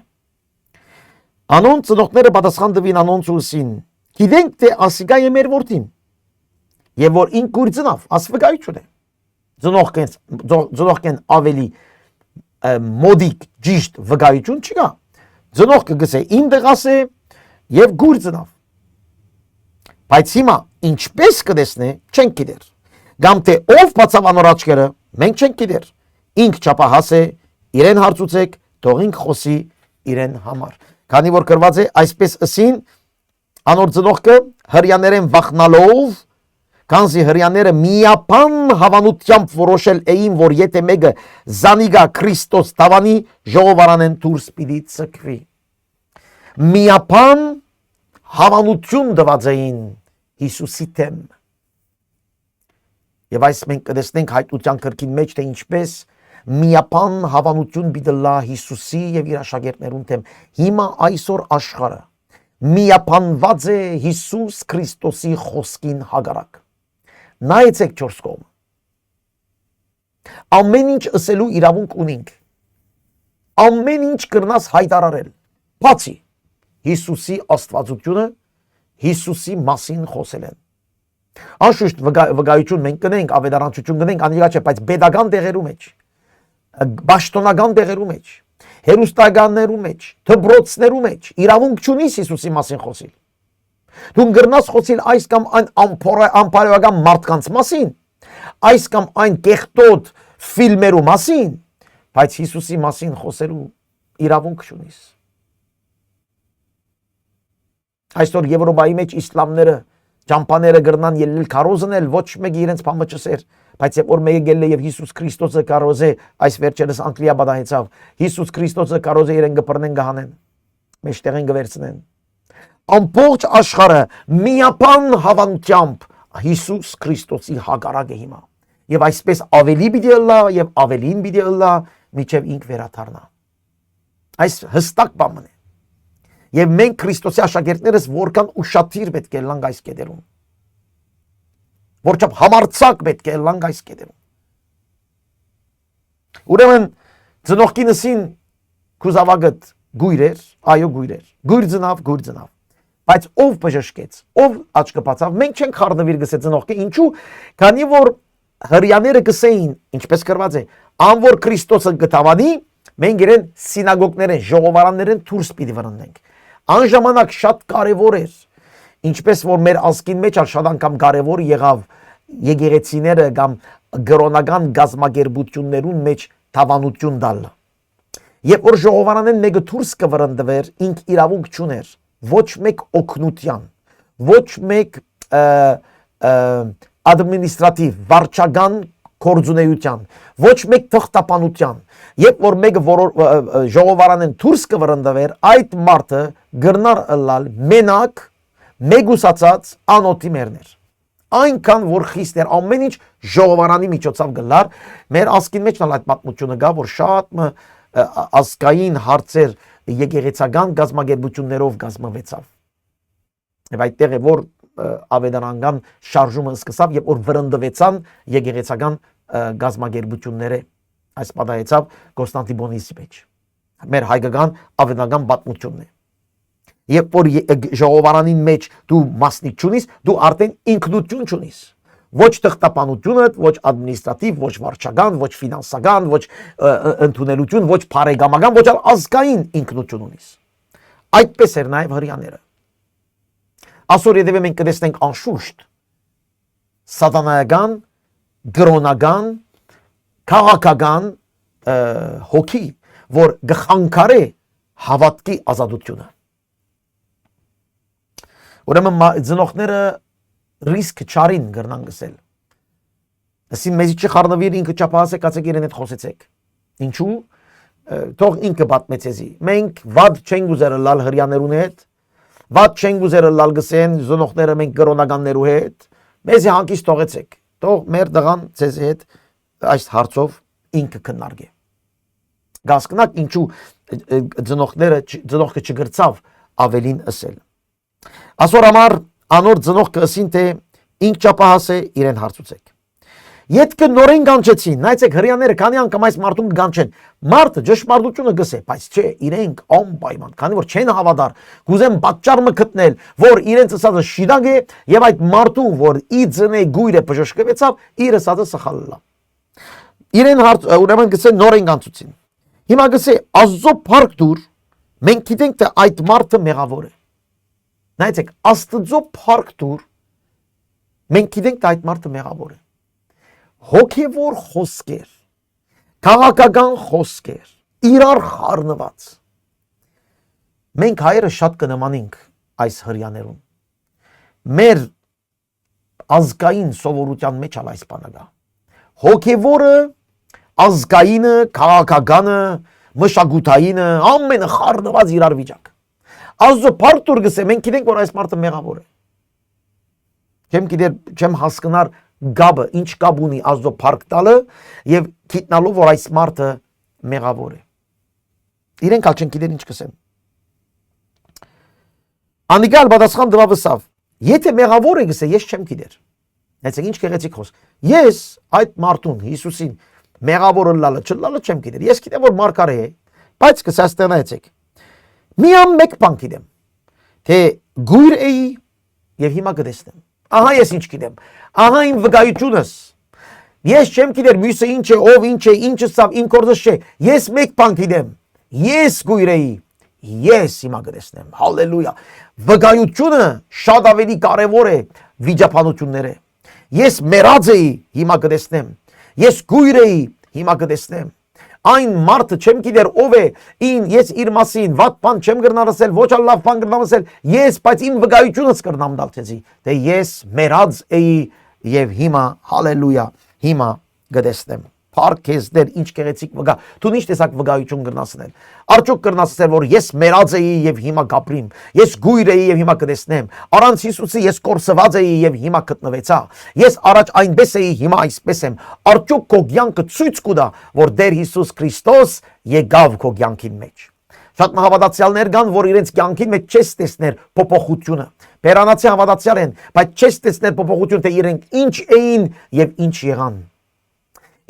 Անոնց ծնողները պատասխան տվին անոնց ուսին. գիտենք թե ասիկա է մեր որդին, եւ որ ինք գույր ծնավ, ասվկայություն է։ Ծնողքեն ավելի մոդիկ ճիշտ վկայություն չկա։ Ծնողքը գսե իմ դեղաս է եւ գույր ծնավ։ Բայց հիմա ինչպես կտեսնե, չենք գիտեր։ Գամ թե ով բացավ անոր աչքերը, մենք չենք գիտեր։ Ինք չափահաս է, իրեն հարցուցեք, թող ինք խոսի իրեն համար։ Քանի որ գրված է այսպես ըսին, անոր ծնողքը հրյաներեն վախնալով, քանզի հրյաները միապան հավանությամբ որոշել էին, որ եթե մեկը զանիգա Քրիստոս տավանի, ժողովարանեն դուրս պիտի ցկվի։ Միապան հավանություն տված էին Հիսուսի դեմ։ Եվ այս մենք կտեսնենք հայտության գրքին մեջ, թե ինչպես միապան հավանություն պիտի լա Հիսուսի եւ իր աշակերտներուն դեմ։ Հիմա այսօր աշխարհը միապանված է Հիսուս Քրիստոսի խոսքին հակառակ։ Նայեցեք 4 կողմը։ Ամեն ինչ ասելու իրավունք ունենք։ Ամեն ինչ կրնաս հայտարարել։ Բացի Հիսուսի աստվածությունը, Հիսուսի մասին խոսել են։ Անշուշտ վկայություն մենք կնենք, ավետարանչություն կնենք, անիրա չէ, բայց pedagogan տեղերու մեջ, պաշտոնական տեղերու մեջ, հերոստականներու մեջ, դպրոցներու մեջ իրավունք չունիս Հիսուսի մասին խոսել։ Դու գրնաս խոսել այս կամ այն անպարոյական մարդկանց մասին, այս կամ այն կեղտոտ ֆիլմերու մասին, բայց Հիսուսի մասին խոսելու իրավունք չունիս։ Այսօր Եվրոպայի մեջ իսլամները ճամփաները գրնան ելնել քարոզնել, ոչ մեկ իրենց բամը չսեր, բայց երբ որ մեկը գելը եւ Հիսուս Քրիստոսը քարոզե, այս վերջերս Անգլիա բադահեցավ, Հիսուս Քրիստոսը քարոզե իրեն կբռնեն գահանեն, մեջտեղեն կվերցնեն։ Ամբողջ աշխարհը միապան հավանությամբ Հիսուս Քրիստոսի հակառակ է հիմա։ Եվ այսպես ավելի պիտի ըլլա եւ ավելին պիտի ըլլա, միջև ինք վերաթարնա։ Այս հստակ բանն է։ Եվ մենք Քրիստոսի աշակերտներս որքան ուշադիր պետք է լանք այս կետերում։ Որչափ համարձակ պետք է լանք այս կետերում։ Ուրեմն ծնողքինսին կուզավագդ գույրեր, այո գույրեր։ Գույր ծնավ։ Բայց ով բժշկեց, ով աչքը բացավ, մենք չենք խառնվիր գսե ծնողքը, ինչու, քանի որ հрьяաները գսեին, ինչպես գրված է, անոր Քրիստոսը գտավանի, մենք իրեն սինագոգներեն, ժողովարաններեն դուրս պիտի վրընդենք։ Այն ժամանակ շատ կարևոր էր, ինչպես որ մեր ազգին մեջ շատ անգամ կարևոր եղավ եկեղեցիները կամ գրոնական գազམ་ագերբություններուն մեջ թավանություն տալը։ Երբ որ ժողովարանեն մեկը դուրս կվրընդվեր, ինք իրավունք չուներ ոչ մեկ օգնության, ոչ մեկ ադմինիստրատիվ, վարչական կորձունեության, ոչ մեկ թղթապանության, երբ որ մեկը ժողովարանեն դուրս կվրընդվեր, այդ մարդը գրնար ըլլալ մենակ մեգուսացած անոթի մերներ։ Այնքան որ խիստ էր ամեն ինչ ժողովարանի միջոցով գլար, մեր ազգին մեջ նալ այդ պատմությունը գա, որ շատ ազգային հարցեր եկեղեցական գազམ་ագերբություններով գազմվեցավ։ Եվ այդտեղ է որ ավետարանական շարժումը սկսավ, երբ որ վրընդվեցան եկեղեցական գազམ་ագերբությունները, այս պատահեցավ Կոստանդինոպոլիսի մեջ։ Մեր հայկական ավետարանական պատմությունն է։ Երբ որ ժողովարանին մեջ դու մասնիկ չունիս, դու արդեն ինքնություն չունիս։ Ոչ թղթապանությունը, ոչ ադմինիստրատիվ, ոչ վարչական, ոչ ֆինանսական, ոչ ընդունելություն, ոչ բարեկամական, ոչ ազգային ինքնություն ունիս։ Այդպես էր նաև հрьяաները։ Այսօր եթե մենք կտեսնենք անշուշտ սատանայական, գրոնական, քաղաքական հոգի, որ գխանկարե հավատքի ազատությունը։ Ուրեմն ծնողները ռիսկ չարին գրնան գսել։ Ասին մեզի չխառնվիր ինքը չափահաս եկացեք իրեն հետ խոսեցեք։ Ինչու՞։ Թող ինքը պատմեցեզի։ Մենք վատ չենք ուզեր լալ հрьяաներուն հետ, վատ չենք ուզեր լալ գսեն ծնողները մենք գրոնականներու հետ։ Մեզի հանկից թողեցեք։ Թող մեր դղան ցեզ հետ այս հարցով ինքը քննարկե։ Գասկնակ ինչու ծնողքը չգրծավ ավելին ասել։ Այսօր համար անոր ծնողքը ասին թե ինք չափահաս է իրեն հարցուցեք։ Ետքը նորեն կանչեցին, նայեցեք հрьяաները քանի անգամ այս մարդուն կանչեն։ Մարդը ճշմարտությունը գսե, բայց չէ, իրենք անպայման, քանի որ չեն հավատար, գուզեն պատճառը գտնել, որ իրենց ասածը շիդագ է եւ այդ մարդուն, որ ի ծնե գույրը բժշկվեցավ, իր ասածը սխալն է։ Իրեն ուրեմն գսե նորեն կանչեցին։ Հիմա գսե Աստծո փառք դուր, մենք գիտենք թե այդ մարդը մեղավոր է։ Նայեցեք, Աստծո փառք դուր, մենք գիտենք թե այդ մարդը մեղավոր է։ Հոգևոր խոսքեր, քաղաքական խոսքեր, իրար խառնված։ Մենք հայերը շատ կնմանենք այս հрьяաներուն։ Մեր ազգային սովորության մեջ այս բանը կա։ Հոգևորը, ազգայինը, քաղաքականը, մշակութայինը, ամենը խառնված իրար վիճակ։ Աստծո փառք դուր գսե, մենք գիտենք որ այս մարդը մեղավոր է։ Չեմ հասկնար գաբը, ինչ գաբ ունի Աստծո փառք տալը եւ գիտնալով որ այս մարդը մեղավոր է։ Իրենք ալ չեն գիտեն ինչ կսեն։ Անիկալ պատասխան տվավսավ։ Եթե մեղավոր է գսե, ես չեմ գիտեր։ Այսինքն ինչ գեղեցիկ խոսք։ Ես այդ մարդուն Հիսուսին մեղավորը լալը, չլալը չեմ գիտեր։ Ես գիտեմ որ մարգարե է, բայց կսաստանայեցեք։ Միամ մեկ բան գիտեմ, թե գույր էի եւ հիմա կտեսնեմ։ Ահա ես ինչ գիտեմ։ Ահա իմ վկայությունս։ Ես չեմ գիտեր մյուսը ինչ է, ով ինչ է, ինչը սավ իմ կորձս չէ։ Ես մեկ բան գիտեմ։ Ես գույր էի։ Ես հիմա կտեսնեմ։ Հալելույա։ Վկայությունը շատ ավելի կարևոր է վիճապանությունները։ Ես մեռած էի, հիմա կտեսնեմ։ Ես գույր էի, հիմա կտեսնեմ։ Այն մարդը չեմ գիտեր ով է, ես իր մասին վատ բան չեմ գրնալ ասել, ոչ լավ բան գրնամ ասել, ես բայց իմ վկայությունս կրնամ դալ թեզի, թե ես մեռած էի եւ հիմա հալելույա, հիմա կտեսնեմ։ Փառք քեզ Տեր, ինչ գեղեցիկ վկա։ Դու ինչ տեսակ վկայություն կրնասնել։ Արդյոք կրնասել որ ես մեռած էի եւ հիմա կապրիմ, ես գույր էի եւ հիմա կտեսնեմ։ Առանց Հիսուսի ես կորսված էի եւ հիմա գտնվեցա։ Ես առաջ այնպես էի, հիմա այսպես եմ։ Արդյոք քո կյանքը ցույց կտա, որ Տեր Հիսուս Քրիստոս եկավ քո կյանքին մեջ։ Շատ հավատացյալներ կան, որ իրենց կյանքին մեջ չես տեսներ փոփոխությունը։ Բերանացի հավատացյալ են, բայց չես տեսներ փոփոխություն, թե իրենք ինչ էին եւ ինչ եղան։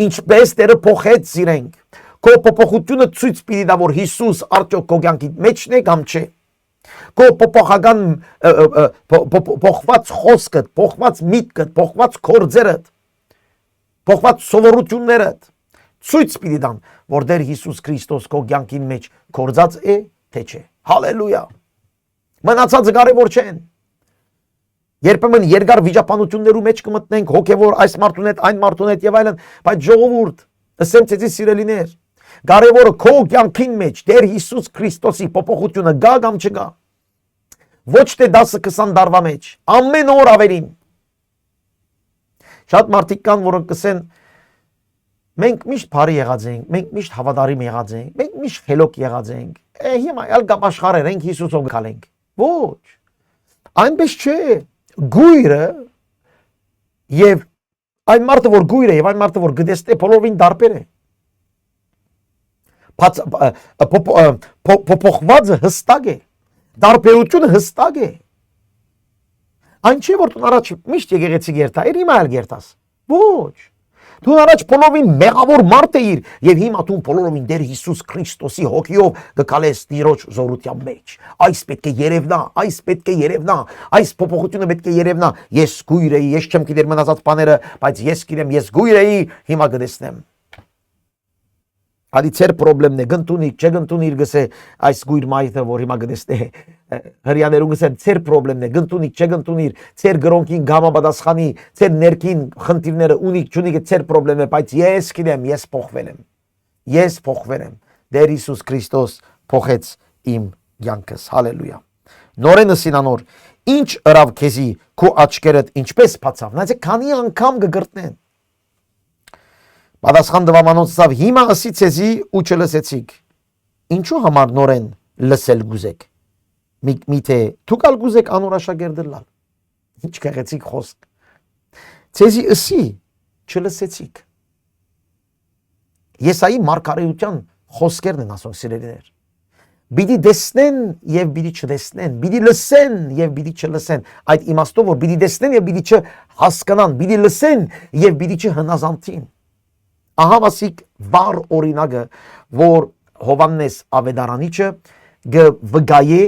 Ինչպես Տերը փոխեց իրենք։ Քո փոփոխությունը ցույց պիտի տա, որ Հիսուս արդյոք քո կյանքի մեջն է կամ չէ։ Քո փոփոխական փոխված խոսքդ, փոխված միտքդ, փոխված կորձերդ, փոխված սովորություններդ ցույց պիտի տան, որ Տեր Հիսուս Քրիստոս քո կյանքին մեջ կորձած է, թե չէ։ Հալելույա։ Մնացածը կարևոր չեն։ Երբեմն երկար վիճապանություններու մեջ կմտնենք, հոգևոր այս մարդուն հետ, այն մարդուն հետ եւ այլն, բայց ժողովուրդ, ասեմ ցեզի սիրելիներ, կարևորը քո կյանքին մեջ Տեր Հիսուս Քրիստոսի փոփոխությունը գա կամ չգա։ Ոչ թե 10-20 տարվա մեջ, ամեն օր ավելին։ Շատ մարդիկ կան, որոնք կսեն, մենք միշտ բարի եղած ենք, մենք միշտ հավատարիմ եղած ենք, մենք միշտ խելոք եղած ենք։ Հիմա ալ գապաշխարեր ենք Հիսուսով գալենք։ Ոչ։ Այնպես չէ։ Գույրը եւ այն մարդը, որ գույր է եւ այն մարդը, որ գտեստ է, բոլորին դարբեր է։ Փոփոխվածը հստակ է։ Դարբերությունը հստակ է։ Այն չէ, որ դու առաջ միշտ եկեղեցի գերտա, հիմա էլ գերտաս։ Ոչ։ Դու առաջ բոլորին մեղավոր մարդ էիր եւ հիմա դու բոլորին Տեր Հիսուս Քրիստոսի հոգիով գկալես Տիրոջ զորության մեջ։ Այս պետք է երևնա, այս պետք է երևնա, այս փոփոխությունը պետք է երևնա։ Ես գույր էի, ես չեմ գիտեր մնացած բաները, բայց ես գիտեմ, ես գույր էի, հիմա կտեսնեմ։ Ադի ծեր խնդրեմն է, գնտունիկ, չգնտունիր գսե այս գույր մայթը, որ հիմա գտեսնե հрьяներուն գսեն ծեր խնդրեմն է, գնտունիկ, չգնտունիր, ծեր գրոնքին գամապատասխանի, ծեր ներքին խնդիրները ունիկ, չունիկը ծեր խնդրեմ է, բայց ես գիտեմ, ես փոխվել եմ։ Ես փոխվել եմ։ Տեր Հիսուս Քրիստոս փոխեց իմ կյանքս։ Հալելույա։ Նորենը սինանոր, ինչ ըրավ քեզի քո աչքերդ ինչպես բացավ։ Նայեցեք, քանի անգամ կգրտնեն։ Պատասխան դվամանոցով հիմա ասի ցեզի ու չլսեցիք։ Ինչու համար նորեն լսել գուզեք։ Միթե դուք ալ գուզեք անոր աշակերտելալ։ Ինչ կեղեցիկ խոսք։ Ցեզի ասի չլսեցիք։ Եսայի մարգարեության խոսքերն են ասում սիրելիներ։ Բիդի դեսնեն եւ բիդի չդեսնեն, բիդի լսեն եւ բիդի չլսեն։ Այդ իմաստով որ բիդի դեսնեն եւ բիդի չհասկանան, բիդի լսեն եւ բիդի չհնազանդին։ Ահա մասիկ վառ օրինակը, որ Հովաննես Ավետարանիչը գվգայե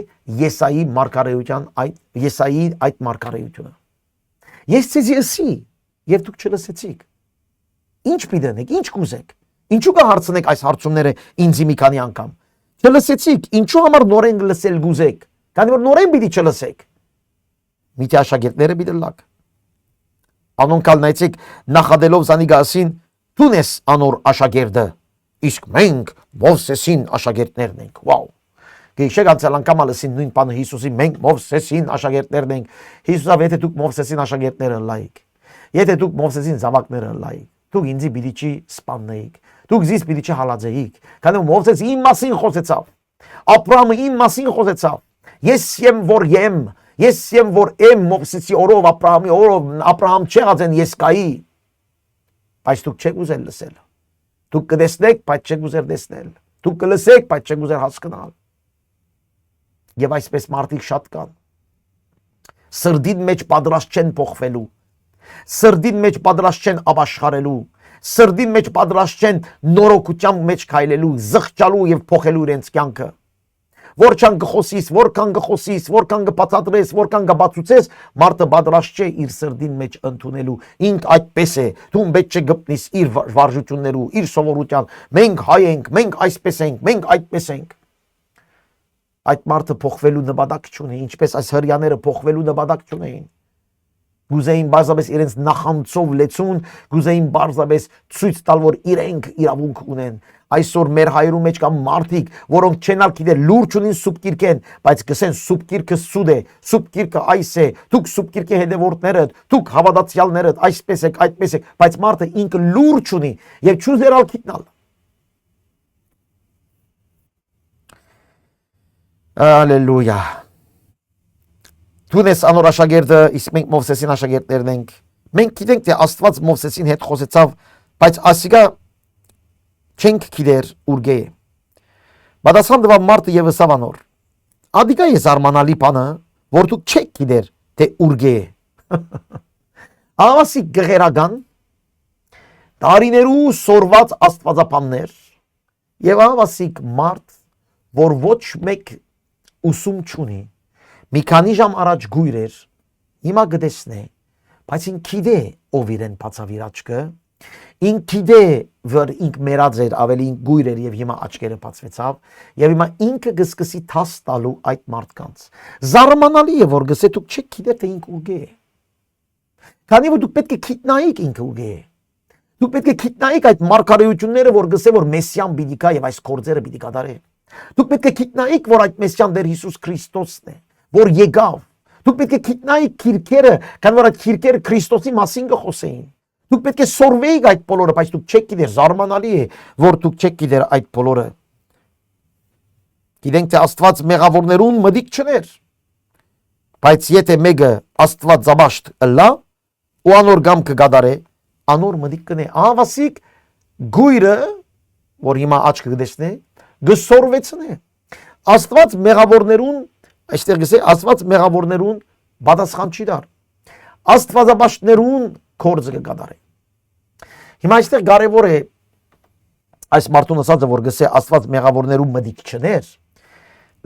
Եսայի մարգարեության այդ մարգարեությունը։ Ես ցեզի ասի եւ դուք չլսեցիք։ Ինչ պիտենք, ինչ կուզեք։ Ինչու կհարցնեք այս հարցումները ինձի մի քանի անգամ։ Չլսեցիք, ինչու համար նորեն լսել գուզեք։ Քանի որ նորեն պիտի չլսեք։ Միթե աշակերտները պիտի լակ։ Անոնքալ նայեցեք նախադելով զանիգասին Դու ես անոր աշակերտը, իսկ մենք Մովսեսին աշակերտներն ենք։ Վաու։ Գիշեր անցյալ անգամ ալսին նույն բանը Հիսուսի մենք Մովսեսին աշակերտներն ենք։ Հիսուսը եթե դուք Մովսեսին աշակերտները լայք։ Եթե դուք Մովսեսին զավակները լայք, դուք ինձի բիդիչի սպաննեիք։ Դուք զիս բիդիչի հալածեիք։ Քանի որ Մովսեսը իմ մասին խոսեցավ։ Աբրահամը իմ մասին խոսեցավ։ Ես եմ որ եմ, ես եմ որ եմ Մովսեսի օրով Աբրահամի օրով Աբրահամ չեղած են ես կայի։ Բայց դուք չեք ուզել լսել։ Դուք կտեսնեք, բայց չեք ուզել տեսնել։ Դուք կլսեք, բայց չեք ուզել հասկանալ։ Եվ այսպես մարդիկ շատ կան։ Սրդին մեջ պատրաստ չեն փոխվելու։ Սրդին մեջ պատրաստ չեն ապաշխարելու։ Սրդին մեջ պատրաստ չեն նորոգության մեջ քայլելու, զղջալու եւ փոխելու իրենց կյանքը։ Որքան կխոսիս, որքան կխոսիս, որքան կբացատրես, որքան կբացուցես, մարդը պատրաստ չէ իր սրդին մեջ ընդունելու։ Ինք այդպես է, դու պետք չէ գտնես իր վարժություններու, իր սովորության։ Մենք հայ ենք, մենք այսպես ենք, մենք այդպես ենք։ Այդ մարդը փոխվելու նպատակ չունի, ինչպես այս հрьяները փոխվելու նպատակ չունեին։ Գուզեին բարձրապես իրենց նախանցով լեցուն, գուզեին բարձրապես ցույց տալ, որ իրենք իրավունք ունեն։ Այսօր մեր հայրու մեջ կան մարդիկ, որոնք չենալ գիտեն լուրջ ունին սուբ գիրքեն, բայց գսեն սուբ գիրքը սուդ է, սուբ գիրքը այս է, դուք սուբ գիրքի հետևորդներդ, դուք հավատացյալներդ, այսպես եք, այդպես եք, բայց մարդը ինքը լուրջ ունի եւ չուզերալ գիտնալ։ Ալելույա։ Դու ես անոր աշակերտը, իսկ մենք Մովսեսին աշակերտներն ենք։ Մենք գիտենք, թե Աստված Մովսեսին հետ խոսեցավ, բայց ասիկա չենք գիտեր ուրգե։ Պատասխան տվավ մարդը եւ ըսավ անոր։ Ադիկա է զարմանալի բանը, որ դուք չեք գիտեր, թե ուրգե։ Ասի գղերական տարիներու սորված աստվածապաններ եւ ասիկ մարդ, որ ոչ մեկ ուսում չունի, մի քանի ժամ առաջ գույր էր, հիմա գտեսնե, բայց ինք գիտե ով իրեն բացավ իր աչքը, ինք գիտե որ ինք մեռած էր, ավելի ինք գույր էր եւ հիմա աչքերը բացվեցավ եւ հիմա ինքը գսկսի թաս տալու այդ մարդկանց։ Զարմանալի է որ գսե դուք չեք գիտե թե ինք ուգե։ Քանի որ դուք պետք է գիտնայիք ինքը ուգե։ Դուք պետք է գիտնայիք այդ մարգարեությունները, որ գսե որ Մեսիան պիտի գա եւ այս գործերը պիտի կատարի։ Դուք պետք է գիտնայիք որ այդ Մեսիան դեր Հիսուս Քրիստոսն է, որ եկավ։ Դուք պետք է գիտնայիք քիրքերը, քանի որ այդ քիրքերը Քրիստոսի մասին կխոսեին։ Դուք պետք է սորվեիք այդ բոլորը, բայց դուք չեք գիտեր, զարմանալի է, որ դուք չեք գիտեր այդ բոլորը։ Գիտենք թե Աստված մեղավորներուն մտիկ չներ։ Բայց եթե մեկը Աստված զաբաշտ ըլլա ու անոր գամ կգադարե, անոր մտիկ կնե։ Ավասիկ գույրը, որ հիմա աչքը կդեսնե, գսորվեցնե։ Աստված մեղավորներուն, այստեղ գսե, Աստված մեղավորներուն պատասխան չի դար։ Աստվածաբաշտներուն կորձը կգադարե։ Հիմա այստեղ կարևոր է այս մարդուն ասածը, որ գսե Աստված մեղավորներուն մտիկ չներ,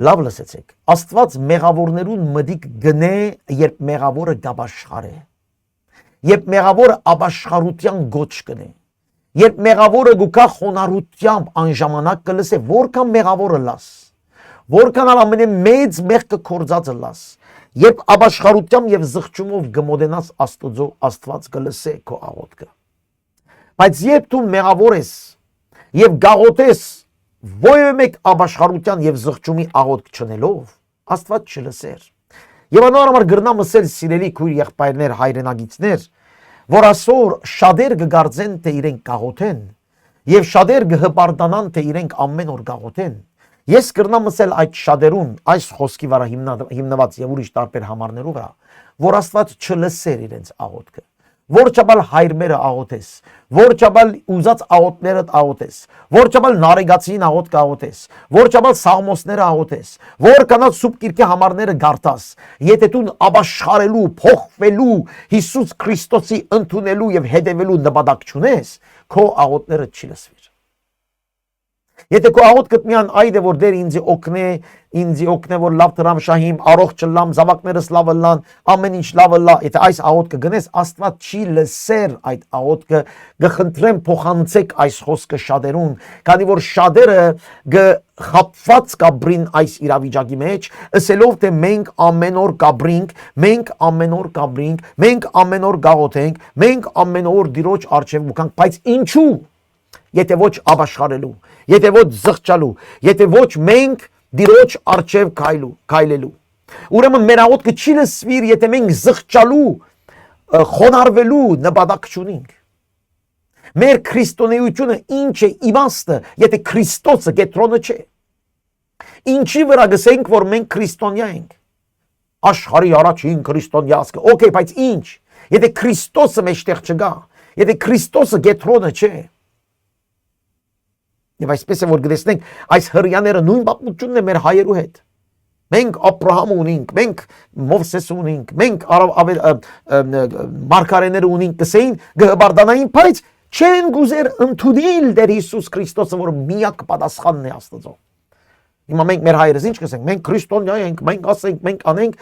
լավ լսեցեք, Աստված մեղավորներուն մտիկ գնե, երբ մեղավորը գաբաշխարե, երբ մեղավորը աբաշխարության գոչ կնե, երբ մեղավորը գուկա խոնարհությամբ անժամանակ կլսե, որքան մեղավորը լաս, որքան ամենամեծ մեղքը կորձածը լաս, երբ աբաշխարությամբ եւ զղջումով գմոդենաս Աստծո, Աստված կլսե քո աղոթքը։ Բայց երբ դու մեղավոր ես եւ գաղոթես ովը մեկ աբաշխարության եւ զղջումի աղոթք չնելով, Աստված չլսեր։ Եվ անորոշ գրնամ ասել սիրելի քույր եղբայրներ, հայրենագիցներ, որ ասոր շատեր կգարձեն թե իրենք գաղոթեն եւ շատեր կհպարտանան թե իրենք ամեն օր գաղոթեն։ Ես կրնամ ասել այդ շատերուն այս խոսքի վրա հիմնված եւ ուրիշ տարբեր համարներով վրա, որ Աստված չլսեր իրենց աղոթքը, որ չաբալ հայրմերը աղոթես, որ չաբալ ուզած աղոթներդ աղոթես, որ չաբալ նարեգացին աղոթք աղոթես, որ չաբալ սաղմոսները աղոթես, որ կանած սուբ կիրքի համարները գարտաս, եթե դու աբաշխարելու, փոխվելու, Հիսուս Քրիստոսի ընդունելու եւ հետևելու նպատակ չունես, քո աղոթները չի լսվի։ Եթե քո աղոթքդ միան այդ է որ դեր ինձ օգնե որ լավ դրամ շահիմ, առողջ լամ, զավակներս լավ լան, ամեն ինչ լավ լա, եթե այս աղոթքը գնես, Աստված չի լսեր այդ աղոթքը, գխնդրեմ փոխանցեք այս խոսքը շատերուն, քանի որ շատերը խապված կաբրին այս իրավիճակի մեջ, ասելով թե մենք ամեն օր կաբրինք, մենք ամեն օր կաբրինք, մենք ամեն օր գաղոթենք, մենք ամեն օր Տիրոջ առջև մուկանք, բայց ինչու։ Եթե ոչ աբաշխարելու, եթե ոչ զղջալու, եթե ոչ մենք Տիրոջ առջև քայլելու։ Ուրեմն մեր աղոթքը չի լսվի, եթե մենք զղջալու, խոնարհվելու նպատակ չունենք։ Մեր քրիստոնեությունը ինչ է իմաստը, եթե Քրիստոսը կենտրոնը չէ։ Ինչի վրա գսենք, որ մենք քրիստոնյա ենք։ Աշխարհի առաջին քրիստոնյա ասկը։ Okay, բայց ինչ։ Եթե Քրիստոսը մեջտեղ չգա, եթե Քրիստոսը կենտրոնը չէ։ Եվ այսպես է որ գտեսնենք այս հրյաները նույն պատմությունն է մեր հայերու հետ։ Մենք Աբրահամ ունենք, մենք Մովսես ունենք, մենք մարգարեներ ունենք, կսեին գհբարդանային, բայց չեն գուզեր ընդունել Տեր Հիսուս Քրիստոսը, որ միակ պատասխանն է Աստծո։ Հիմա մենք մեր հայերս ինչ կսենք, մենք քրիստոնյա ենք, մենք ասենք, մենք անենք,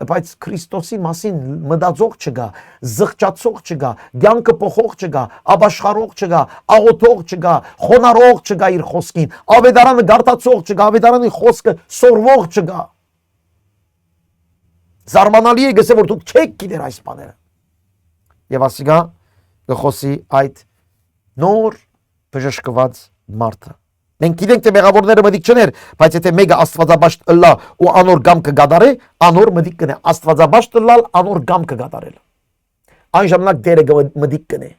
բայց Քրիստոսի մասին մտածող չկա, զղջացող չկա, կյանքը փոխող չկա, աբաշխարող չկա, աղոթող չկա, խոնարհող չկա իր խոսքին, ավետարանը գարտացող չկա, ավետարանի խոսքը սորվող չկա։ Զարմանալի է գսե որ դուք չեք գիտեր այս բաները։ Եվ ասիկա գխոսի այդ նոր բժշկված մարդը։ Մենք գիտենք թե մեղավորները մտիկ չներ, բայց եթե մեկը Աստվածաբաշտ ըլլա ու անոր գամ կգադարե, անոր մտիկ կնե, Աստվածաբաշտ ըլլալ անոր գամ կգադարել։ Այն ժամանակ դերը մտիկ կնե։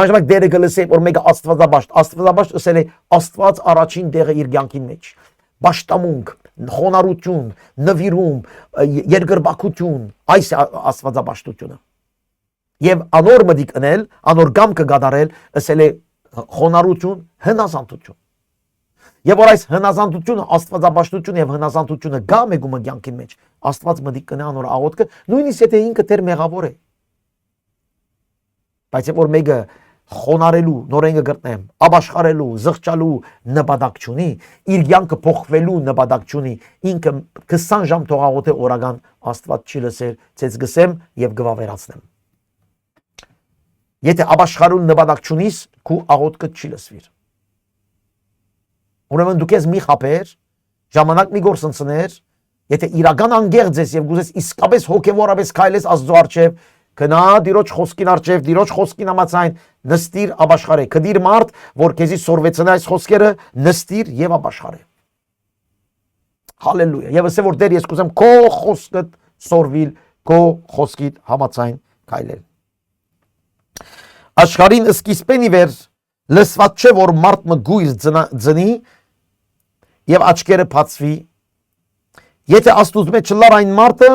Այն ժամանակ դերը կլսե որ մեկը Աստվածաբաշտ ասել է Աստված առաջին տեղը իր կյանքին մեջ։ Բաշտամունք, խոնարհություն, նվիրում, երկրպագություն, այս Աստվածաբաշտությունը։ Եվ անոր մտիկ կնել, անոր գամ կգադարել, ասել է խոնարհություն, հնազանդություն։ Եվ որ այս հնազանդությունը, Աստվածաբաշտությունը եւ հնազանդությունը գա մեգումը կյանքին մեջ, Աստված մտիկ կնե անոր աղոթքը, նույնիսկ եթե ինքը դեր մեղավոր է։ Բայց որ մեկը խոնարելու, նորեն կգտնեմ, ապաշխարելու, զղջալու նպատակ չունի, իր կյանքը փոխվելու նպատակ չունի, ինքը 20 ժամ թողաղոթ է օրական, Աստված չի լսեր, ցեց գսեմ եւ գվավերացնեմ։ Եթե ապաշխարելու նպատակ չունիս, քու աղոթքը չի լսվիր։ Ուրեմն դու քեզ մի խափեր, ժամանակ մի գործընծներ, եթե իրական անգերձ ես եւ գուզես իսկապես հոգեվորապես քայլես Աստծո առջև, գնա Տիրոջ խոսքին առջև, Տիրոջ խոսքին համաձայն նստիր ապաշխարե։ Գդիր մարդ, որ քեզի սորվեցնի այս խոսքերը, նստիր եւ ապաշխարե։ Հալելույա։ Եվ ասե որ Տեր ես կուզեմ քո խոսքդ սորվիլ, քո խոսքիդ համաձայն քայլել։ Աշխարհին սկիզբենի վեր լսված չէ որ մարդ մը գույր ծնի եւ աչքերը բացվի։ Եթե Աստուծո մեջ չլար այն մարդը,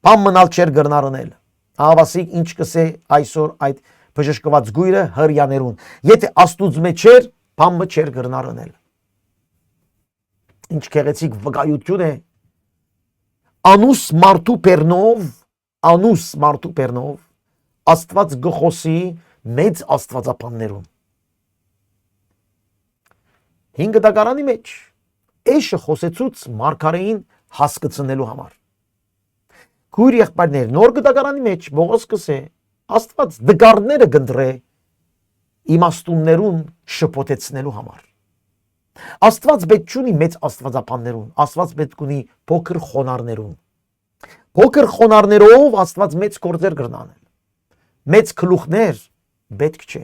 բան մնալ չեր գրնարնել։ Ահավասիկ ինչ կսե այսօր այդ բժշկված գույրը հրյաներուն։ Եթե Աստուծո մեջ չէր, բան մը չեր գրնարնել։ Ինչ քեղեցիկ վկայություն է։ Անուս մարդու պերնով, Աստված գխոսի մեծ աստվածապաններուն։ 5 դակարանի մեջ էշը խոսեցուց մարգարեին հասկացնելու համար։ Քույր եղբայրներ, նոր գդակարանի մեջ Բողոս կսե Աստված դգարները գնդրե իմաստուններուն շփոթեցնելու համար։ Աստված պետք չունի մեծ աստվածապաններուն, Աստված պետք ունի փոքր խոնարներուն։ Փոքր խոնարներով Աստված մեծ գործեր կրնանել։ Մեծ գլուխներ պետք չէ։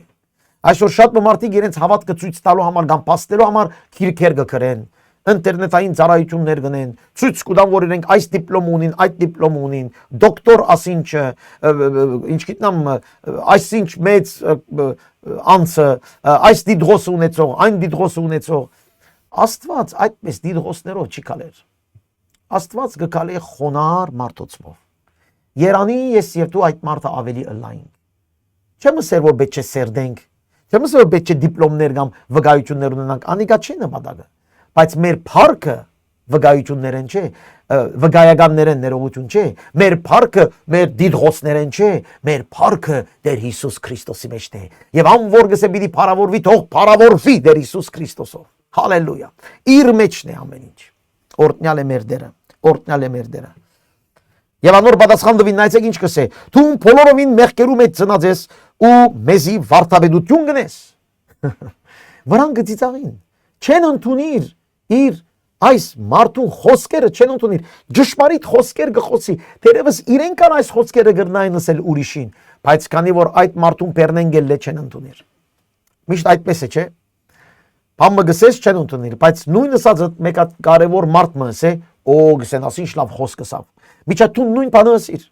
Այսօր շատ մարդիկ իրենց հավատքը ցույց տալու համար կամ փաստելու համար քիրքեր կգրեն, ինտերնետային ծառայություններ գնեն, ցույց կտան որ իրենք այս դիպլոմ ունին, այդ դիպլոմ ունին, դոկտոր ասինչը, ինչ գիտնամ, այսինչ մեծ անձը, այս դիդրոս ունեցող, այն դիդրոս ունեցող։ Աստված այդպես դիդրոսներով չի կալեր։ Աստված գկալի խոնար մարդոցով։ Երանի ես եւ դու այդ մարդը ավելի ըլլային։ Չեմ ասել որ պետք է սերդենք, չեմ ասել որ պետք է դիպլոմներ կամ վկայություններ ունենանք, անիկա չի նպատակը, բայց մեր փառքը վկայություններն չէ, վկայականներն ներողություն չէ, մեր փառքը մեր դիդրոսներն չէ, մեր փառքը Տեր Հիսուս Քրիստոսի մեջն է։ Եվ ան որ գսե պիտի փառավորվի, թող փառավորվի Տեր Հիսուս Քրիստոսով։ Հալելույա։ Իր մեջն է ամեն ինչ։ Օրհնյալ է մեր Տերը, օրհնյալ է մեր Տերը։ Եվ անոր պատասխան դվին նայեցեք ինչ կսե, դու բոլորովին մեղքերու մեջ ծնած ես ու մեզի վարդապետություն գնես։ Վրան գծիծաղին, չեն ընդունիր իր այս մարդուն խոսքերը, չեն ընդունիր, ճշմարիտ խոսքեր գխոսի, թերևս իրեն կան այս խոսքերը գրնային ասել ուրիշին, բայց քանի որ այդ մարդուն բեռնեն գելլե չեն ընդունիր։ Միշտ այդպես է, չէ։ Բամը գսես չեն ընդունիր, բայց նույն ասածը մեկ հատ կարևոր մարդ մը ասե, օ գսեն ասինչ լավ խոսք ասավ։ Միջա դու նույն բանը ասիր։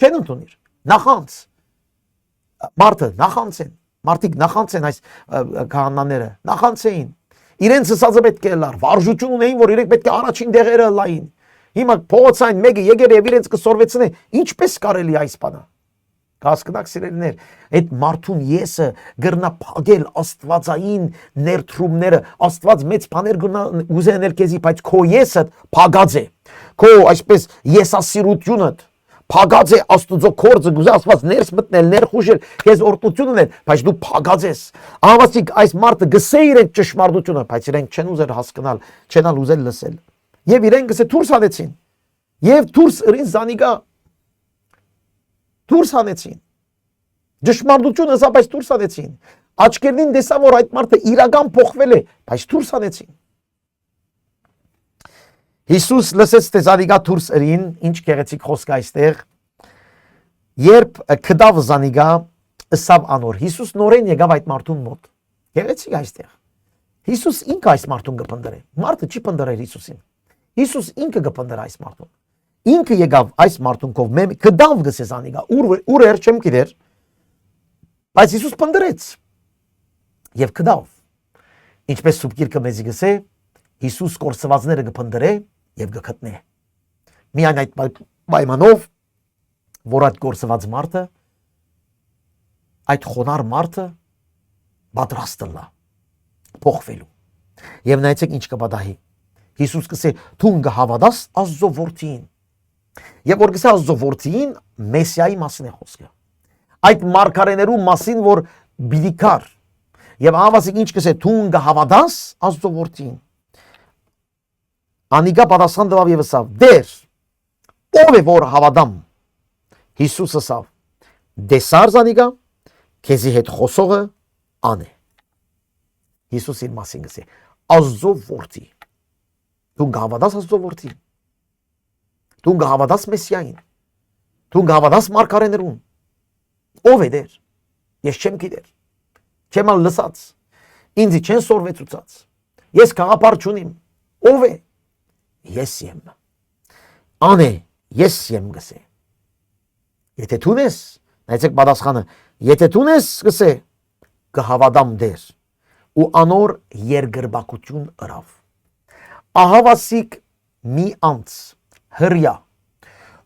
Չեն ընդունիր։ Նախանց։ Մարդը նախանցեն, մարդիկ նախանցեն այս քահանաները, նախանցեին։ Իրենց ասածը պետք է լար, վարժություն ունեին, որ իրենք պետք է առաջին դեղերը լային։ Հիմա փողոցային մեկը եկեր եւ իրենց կսորվեցնե, ինչպես կարելի այս բանը։ Կասկնակ սիրելիներ, այդ մարդուն եսը գրնա փագել աստվածային ներդրումները, Աստված մեծ բաներ գնա ուզենել քեզի, բայց քո եսը փագած է։ Քո այսպես եսասիրությունը փագած է Աստուծո կորձը, գուզե Աստված ներս մտնել, ներխուժել, քեզ օրհնություն ունել, բայց դու փագած ես։ Ահավասիկ այս մարդը գսե իրեն ճշմարտությունը, բայց իրենք չեն ուզել հասկանալ, չեն ուզել լսել։ Եվ իրենք գսե դուրս հանեցին։ Եվ դուրս ըրին զանիգա դուրս հանեցին։ Ճշմարտությունը ասա, բայց դուրս հանեցին։ Աչքերին տեսա որ այդ մարդը իրական փոխվել է, բայց դուրս հանեցին։ Հիսուս լսեց թե զանիգա դուրս ըրին, ինչ գեղեցիկ խոսք այստեղ։ Երբ կդավ զանիգա ըսավ անոր, Հիսուս նորեն եկավ այդ մարդուն մոտ։ Գեղեցիկ այստեղ։ Հիսուս ինքը այս մարդուն կփնդրե։ Մարդը չի փնդրել Հիսուսին։ Հիսուս ինքը կփնդրե այս մարդուն։ Ինքը եկավ այս մարդուն կողմ կդավ գսե զանիգա, ուր էր չեմ գիտեր, բայց Հիսուս փնդրեց եւ կդավ։ Ինչպես սուբկիրքը մեզի գսե, Հիսուս կորսվածները կփնդրե եւ կգտնե։ Միայն այդ պայմանով, որ այդ կորսված մարդը, այդ խոնար մարդը պատրաստ լա փոխվելու։ Եվ նայեցեք ինչ կպատահի։ Հիսուս կսե դու կհավատաս Աստծո որդին։ Եվ որ գսե Աստծո որդին Մեսիայի մասին է խոսքը։ Այդ մարգարեներու մասին, որ բիդիկար եւ ահավասիկ ինչ կսե թուն գհավադաս Աստծո որդին անիկա պատասխան տվավ եւ ասավ դեր ով է որ հավադամ Հիսուս ասավ դեսար զանիկա քեզի հետ խոսողը ան է Հիսուս իր մասին գսե Աստծո որդի դու գհավադաս Աստծո որդին դու գհավադաս Մեսիային դու գհավադաս մարգարեներուն ով է դեր ես չեմ գիտեր չեմ լսած ինձ չեն սորվեցուցած ես գաղափար չունիմ ով է ես եմ ան է ես եմ գսե եթե դու ես նայեցեք պատասխանը եթե դու ես գսե կհավադամ դեր ու անոր երգրբակություն ըրավ ահավասիկ մի անց հրյա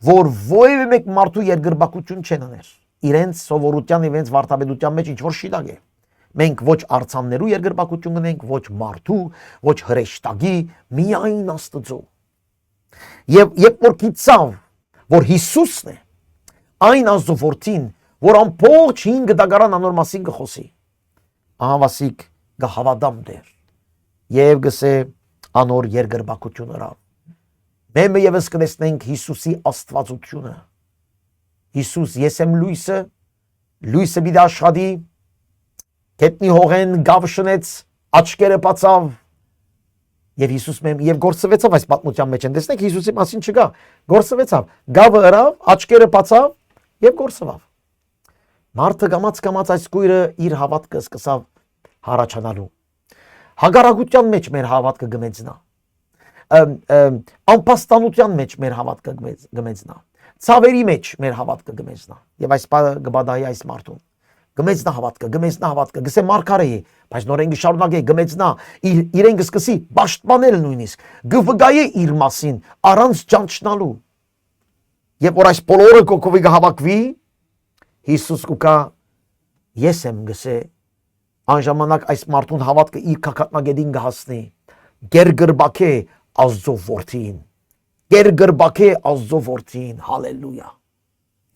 որ ովևէ մեկ մարդու երգրբակություն չեն աներ իրենց սովորության իրենց վարդապետության մեջ ինչ որ շիլակ է մենք ոչ արցաններու երգրբակություն ունենք ոչ մարդու ոչ հրեշտակի միայն Աստծո եւ երբ որ գիտավ որ Հիսուսն է այն Աստծո որդին որ ամբողջ 5 դագարան անոր մասին կխոսի ահավասիկ գհավադամ դեր եւ գսե անոր երգրբակություն ըրավ Մենք եւս կտեսնենք Հիսուսի աստվածությունը Հիսուս ես եմ լույսը լույսը պիտի աշխատի գետնի հողեն գավ շնեց աչքերը բացավ եւ Հիսուս մեմ եւ գործվեցավ այս պատմության մեջ են տեսնեք Հիսուսի մասին չկա գործվեցավ գավը ըրավ աչքերը բացավ եւ գործվավ մարդը գամած այս գույրը իր հավատքը սկսավ հարաճանալու հագարագության մեջ մեր հավատքը գմեցնա անպաստանության մեջ մեր հավատքը գմեցնա ցավերի մեջ մեր հավատքը գմեցնա եւ այս գբադայի այս մարդուն գմեցնա հավատքը գսե մարգարե է բայց նորեն գշարունակե գմեցնա իրեն գսկսի պաշտպանել նույնիսկ գվգայե իր մասին առանց ճանչնալու եւ որ այս բոլորը կոկովի գհավաքվի Հիսուս կուկա ես եմ գսե անժամանակ այս մարդուն հավատքը իր կակատնագետին գահասնի գերգրբակե Աստծո որդին գերգրբակե Աստծո որդին հալելույա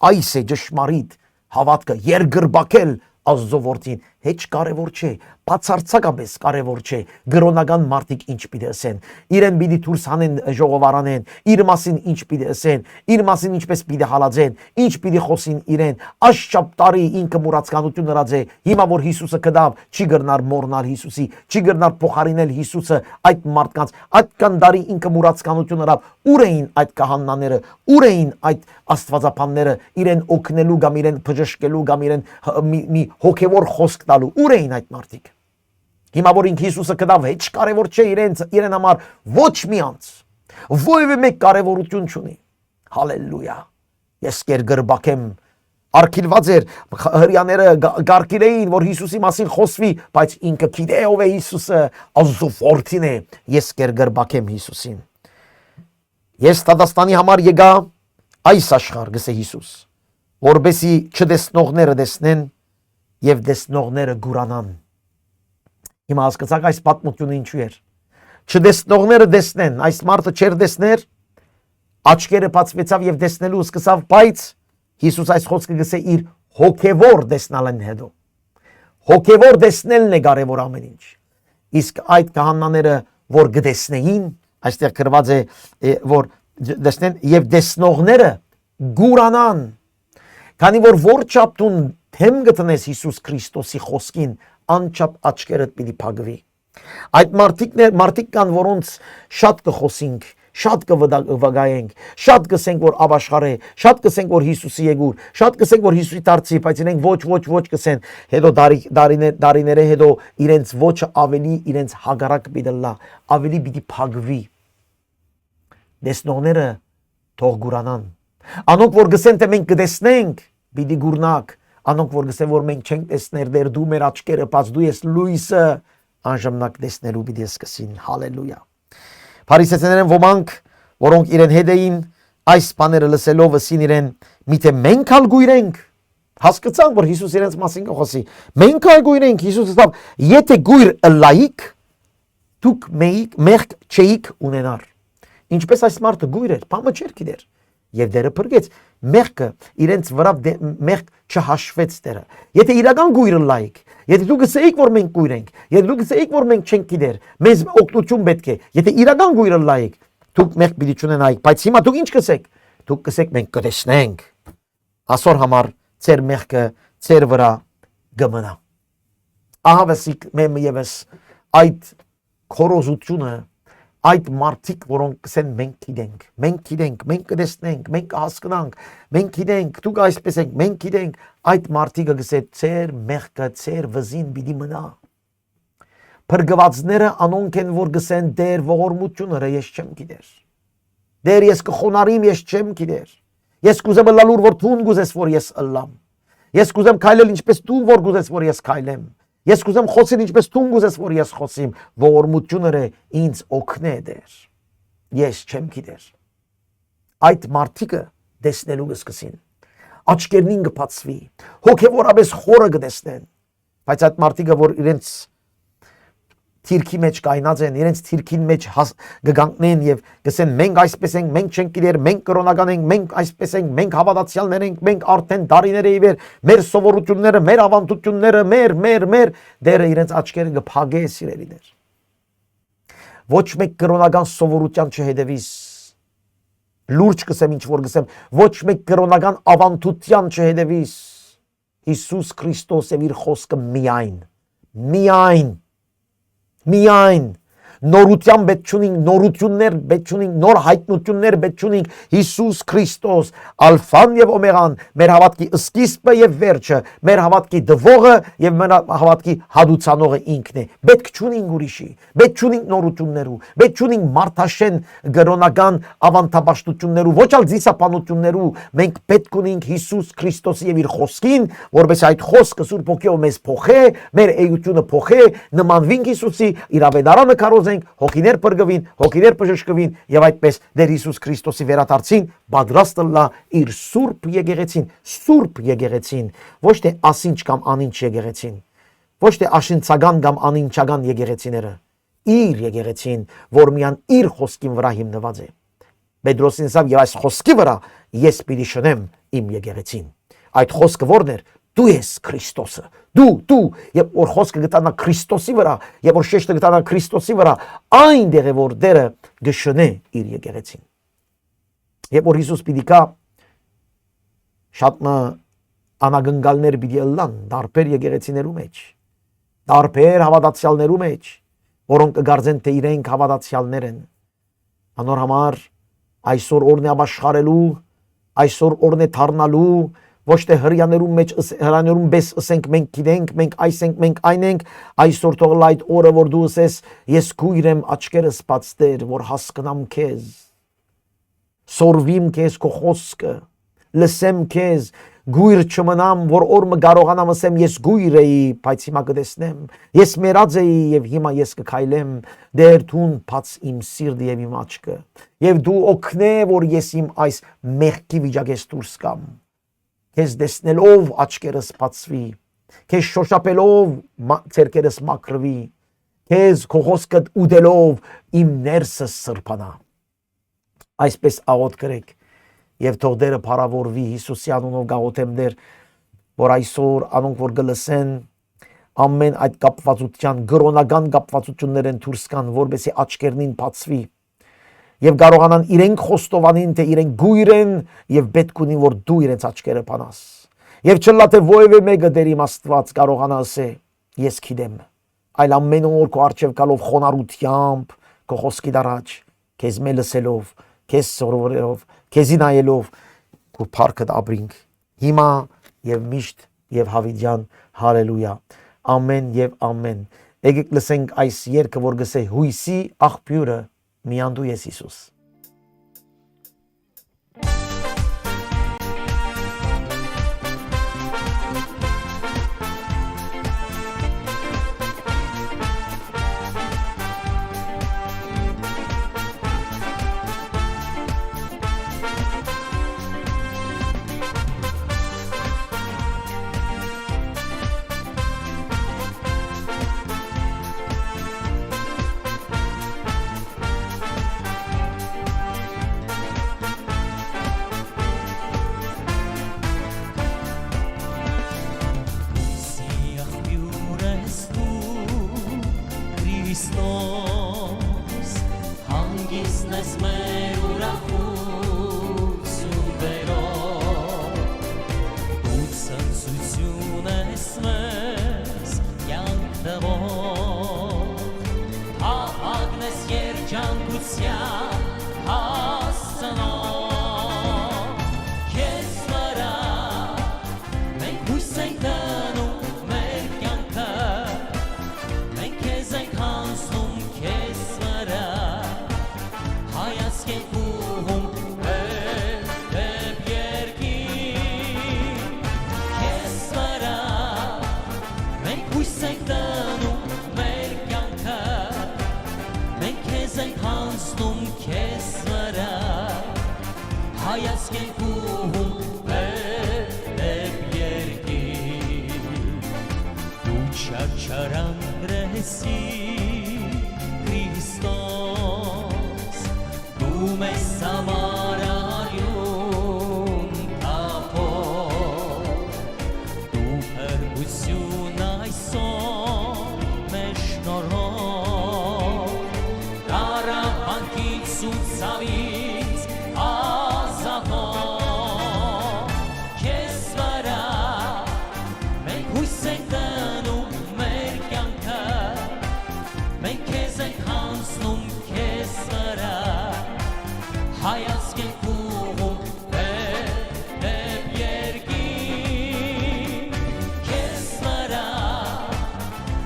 այս է ճշմարիտ հավատքը երգրբակել Աստծո որդին հեչ կարևոր չէ բացարձակապես կարևոր չէ գրոնական մարդիկ ինչ պիտի ասեն իրեն պիտի դուրս հանեն ժողովարանեն իր մասին ինչ պիտի ասեն իր մասին ինչպես պիտի հալածեն ինչ պիտի խոսին իրեն աշխապ տարի ինքը մուրացկանություն ըրած է հիմա որ Հիսուսը կդավ չի գրնար մորնալ Հիսուսի չի գրնար փոխարինել Հիսուսը այդ մարդկանց այդքան տարի ինքը մուրացկանություն ըրավ ուր էին այդ կահանաները ուր էին այդ աստվածապանները իրեն օգնելու կամ իրեն բժշկելու կամ իրեն մի հոգևոր խոսք տալու ուր էին այդ մարդիկ հիմա որ ինքը Հիսուսը կդավ հեչ կարևոր չէ իրեն համար ոչ մի անց ովևէ մեկ կարևորություն չունի հալելույա ես կերգրբակեմ արկիլված էր հрьяաները գարկիլ էին որ Հիսուսի մասին խոսվի բայց ինքը գիտե ով է Հիսուսը Աստծո որդին է ես կերգրբակեմ Հիսուսին ես Տադաստանի համար եկա այս աշխարհ գսե Հիսուս որբեսի չտեսնողները տեսնեն եւ տեսնողները գուրանան հիմա հասկացաք այս պատմությունը ինչու էր չտեսնողները տեսնեն այս մարդը չեր տեսներ աչքերը բացվեցավ եւ տեսնելու սկսավ բայց Հիսուս այս խոսքը գսե իր հոգեվոր տեսնալն հետո հոգեվոր տեսնելն է կարևոր ամեն ինչ իսկ այդ կահանաները որ գտեսնեին այստեղ գրված է որ տեսնեն եւ տեսնողները գուրանան քանի որ չափտուն թեմ գտնես Հիսուս Քրիստոսի խոսքին անչափ աչքերդ պիտի փակվի այդ մարդիկ կան որոնց շատ կխոսենք շատ կվգայենք շատ կսենք որ ապաշխար է շատ կսենք որ Հիսուսի եկուր շատ կսենք որ Հիսուսի դարձի բայց իրենք ոչ կսեն հետո դարիները հետո իրենց ոչը ավելի իրենց հագարակ պիտի լա ավելի պիտի փակվի տեսնողները թող գուրանան անոնք որ գսեն թե մենք կտեսնենք պիտի գուրնակ անոնք որ գսեն որ մենք չենք տեսներ դեր դու մեր աչքերը բաց դու ես լույսը անժամանակ տեսնելու պիտի սկսին հալելույա Փարիսեցիներն ոմանք որոնք իրեն հետ էին այս բաները լսելով ասին իրեն միթե մենք ալ գույրենք հասկացան որ Հիսուս իրենց մասին կխոսի մենք ալ գույրենք Հիսուսը ասավ եթե գույր լայք դուք մեղք չէիք ունենար ինչպես այս մարդը գույր էր բամը չէր գիտեր եւ դերը փրկեց մեղքը իրենց վրա մեղք չհաշվեց դերը եթե իրական գույրը լայք Եթե դու գսեիք, որ մենք գույր ենք, եթե դու գսեիք, որ մենք չենք գիտեր, մեզ օգնություն պետք է, եթե իրական գույրը լայեք, դուք մեղք պիտի չունենայիք, բայց հիմա դուք ինչ կսեք։ Դուք կսեք մենք կտեսնենք։ Ասոր համար ծեր մեղքը ծեր վրա գմնա։ Ահավեսիկ մեմ եւս այդ քորոզությունը, այդ մարդիկ, որոնք կսեն մենք գիտենք, մենք կտեսնենք, մենք կհասկանանք, մենք գիտենք, դուք այսպես եք, մենք գիտենք, այդ մարդիկը կսե ծեր մեղքը ծեր վզին պիտի մնա։ Փրկվածները անոնք են, որ գսեն դեր ողորմությունները ես չեմ գիտեր։ Դեր ես կխոնարհիմ ես չեմ գիտեր։ Ես կուզեմ լալուր որ դու գուզես որ ես ըլլամ։ Ես կուզեմ քայլել ինչպես դու որ գուզես որ ես քայլեմ։ Ես կուզեմ խոսել ինչպես դու գուզես որ ես խոսիմ։ Ողորմությունները ինձ օգնե դեր։ Ես չեմ գիտեր։ Այդ մարդիկը դեսնելու կսկսին։ Աչքերնին կբացվի։ Հոգևորապես խորը կտեսնեն։ Բայց այդ մարդիկը որ իրենց թիրքի մեջ կայնած են, իրենց թիրքին մեջ գգանքնեն եւ գսեն մենք այսպես ենք, մենք չենք գիտեր, մենք կրոնական ենք, մենք այսպես ենք, մենք հավատացյալներ ենք, մենք արդեն դարիներ ի վեր մեր սովորությունները, մեր ավանդությունները, մեր դերը իրենց աչքերը կփագե սիրելիներ։ Ոչ մեկ կրոնական սովորության չհետևիս։ Լուրջ կսեմ ինչ որ գսեմ, ոչ մեկ կրոնական ավանդության չհետևիս։ Հիսուս Քրիստոս եւ իր խոսքը միայն նորության պետք չունենք, նորություններ պետք չունենք, նոր հայտնություններ պետք չունենք։ Հիսուս Քրիստոս, ալֆան եւ օմեգան, մեր հավատքի սկիզբը եւ վերջը, մեր հավատքի դվողը եւ մեր հավատքի հադուցանողը ինքն է։ Պետք չունենք ուրիշի, պետք չունենք նորություններու, պետք չունենք մարդաշեն գրոնական ավանդապաշտություններու, ոչ ալ զիսապանություններու, մենք պետք ունենք Հիսուս Քրիստոսի եւ իր խոսքին, որպես այդ խոսքը Սուրբ Հոգիով մեզ փոխե, մեր էությունը փոխե, նմանվենք Հիսուսի, իրավեդարանը կարոզենք, հոգիներ բրգվին, հոգիներ բժշկվին եւ այդպես դեր Հիսուս Քրիստոսի վերադարձին պատրաստ լա իր սուրբ եկեղեցին, ոչ թե ասինչ կամ անինչ եկեղեցին, ոչ թե աշինցական կամ անինչական եկեղեցիները, իր եկեղեցին, որ միան իր խոսքին վրա հիմնված է։ Պետրոսին ասավ եւ այս խոսքի վրա ես պիտի շնեմ իմ եկեղեցին։ Այդ խոսքը որն էր։ Դու ես Քրիստոսը, դու եւ որ խոսքը գտանա Քրիստոսի վրա, եւ որ շեշտը գտանա Քրիստոսի վրա, այնտեղ է որ դերը գշնե իր եկեղեցին։ Եւ որ Հիսուս պիտի կա շատ անագնգալներ պիտի ըլլան դարբեր եկեղեցիներու մեջ, դարբեր հավատացյալներու մեջ, որոնք կգարձեն թե իրենք հավատացյալներ են։ Անոր համար այսօր օրն է ապաշխարելու, այսօր օրն է դառնալու, ոչ թե հрьяներում մեջ հրաներում բես ասենք մենք գիտենք, մենք այս ենք, մենք այն ենք, այսօր թող լայդ օրը որ դու ասես ես գույր եմ աչքերս բաց դեր, որ հասկանամ քեզ, սորվիմ քեզ քո խոսքը, լսեմ քեզ, գույր չմնամ, որ օրը կարողանամ ասեմ ես գույր էի, բայց հիմա կտեսնեմ, ես մեռած էի եւ հիմա ես կքայլեմ, դեր դուն բաց իմ սիրտը եւ իմ աչքը, եւ դու օգնե որ ես իմ այս մեղքի վիճակից դուրս գամ։ Քեզ դեսնելով աչքերս բացվի, քեզ շոշափելով ցերկերս մաքրվի, քեզ քո խոսքը ուդելով իմ ներսս սրբանա։ Այսպես աղոթ կրեք եւ թող դերը փառավորվի Հիսուսի անունով գաղութեմ դեր, որ այսօր անոնք որ գլսեն ամեն այդ կապվածության գրոնական կապվածություններն դուրս կան, որբեսի աչքերնին բացվի եւ կարողանան իրենք խոստովանին թե իրենք գույր են եւ պետք ունի որ դու իրենց աչքերը բանաս եւ չլա թե ովևէ մեկը դեր իմ Աստված կարողանա ասե ես գիտեմ, այլ ամեն օր քո արչեւ գալով խոնարհությամբ քո խոսքի դարաջ քեզ մելսելով, քեզ սորվելով, քեզի նայելով քո փառքդ ապրինք հիմա եւ միշտ եւ հավիտյան հալելույա ամեն եւ ամեն։ Եկեք լսենք այս երգը որ գսե հույսի աղբյուրը միան դու ես Հիսուս։ կենքում Հեև երկիր Քեզ վրա Մենք հույս ենք տանում մեր կյանքը Մենք քեզ ենք հանձնում քեզ վրա Հայաց կենքում Հեև երկիր Դու չարչարան ռեսի Քրիստոս Դու մեզ համար արյուն կապոր Դու փրկություն այսօր մեր շնորհով Տառապանքից ու ցավից ազատող Քեզ վրա մենք հույս ենք տանում մեր կյանքը Մենք քեզ ենք հանձնում քեզ վրա Հայաց կենքում Հեև երկիր Քեզ վրա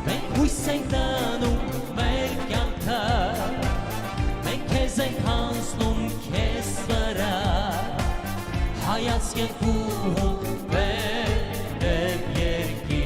Մենք հույս ենք տանում մեր կյանքը Մենք քեզ ենք հանձնում քեզ վրա Հայաց կենքում Հեև երկիր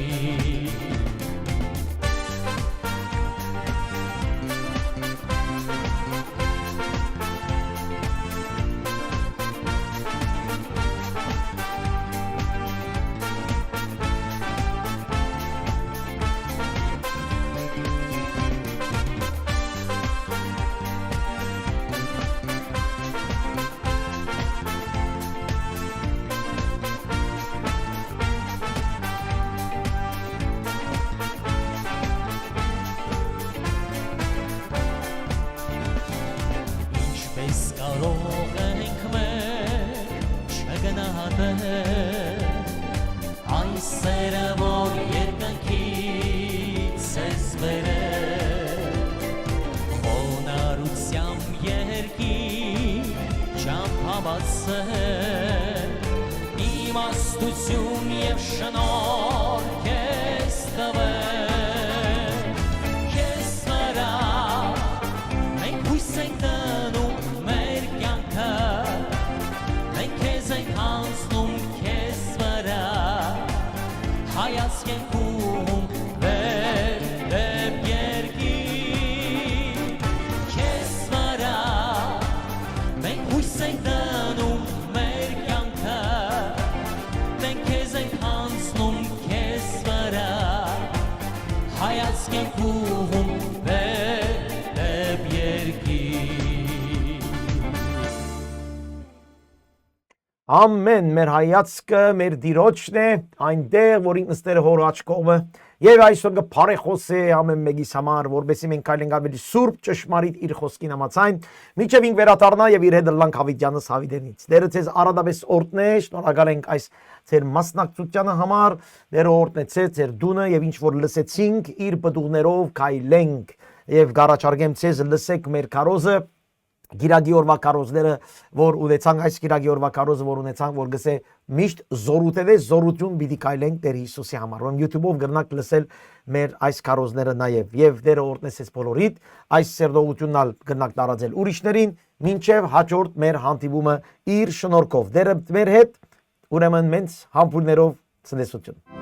Ինչպես կարող ենք մեր չգնահատել Այս սերը, որ երկնքից ես բերել Խոնարհությամբ երկիր չափաբացել Իմաստություն և շնորհ քեզ տվել Քեզ վրա մենք հույս ենք տնում մեր կյանքը Մենք քեզ ենք հանձնում քեզ վրա Հայաց կենքում Հեև երկիր Քեզ վրա մենք հույս ենք տնում մեր կյանքը Մենք քեզ ենք հանձնում քեզ վրա Հայաց կենքում Հեև երկիր Ամեն մեր հայացքը մեր դիրոջն է այնտեղ որ ինքնստերը հոր աչ կողմը եւ այսօր կփարեխոսե ամեն մեկիս համար որբեսի մենք այլենք ավելի սուրբ ճշմարիտ իր խոսքին համաձայն միջև ինք վերադառնա եւ իր հետ լանք Հավիտյանս Հավիտենից դերը ցեզ արադաբես օրտնե շնորհակալ ենք այս ձեր մասնակցությանը համար դերը օրտնեցե ձեր դունը եւ ինչ որ լսեցինք իր բդուղներով քայլենք եւ գարաչարգեմ ցեզ լսեք մեր քարոզը Գիրագի օրվա կարոզները, որ ունեցանք այս գիրագի օրվա կարոզը, որ ունեցանք, որ գսե միշտ զորութև է, զորություն պիտի քայլենք Տեր Հիսուսի համար։ Ուրեմն YouTube-ով գրնակ լսել մեր այս կարոզները նաև եւ դերը օրտնեսես բոլորիդ, այս սերտողությունն գրնակ տարածել ուրիշներին, մինչև հաջորդ մեր հանդիպումը իր շնորհքով։ Դերը մեր հետ, ուրեմն մենք համբույրներով ցնեսություն։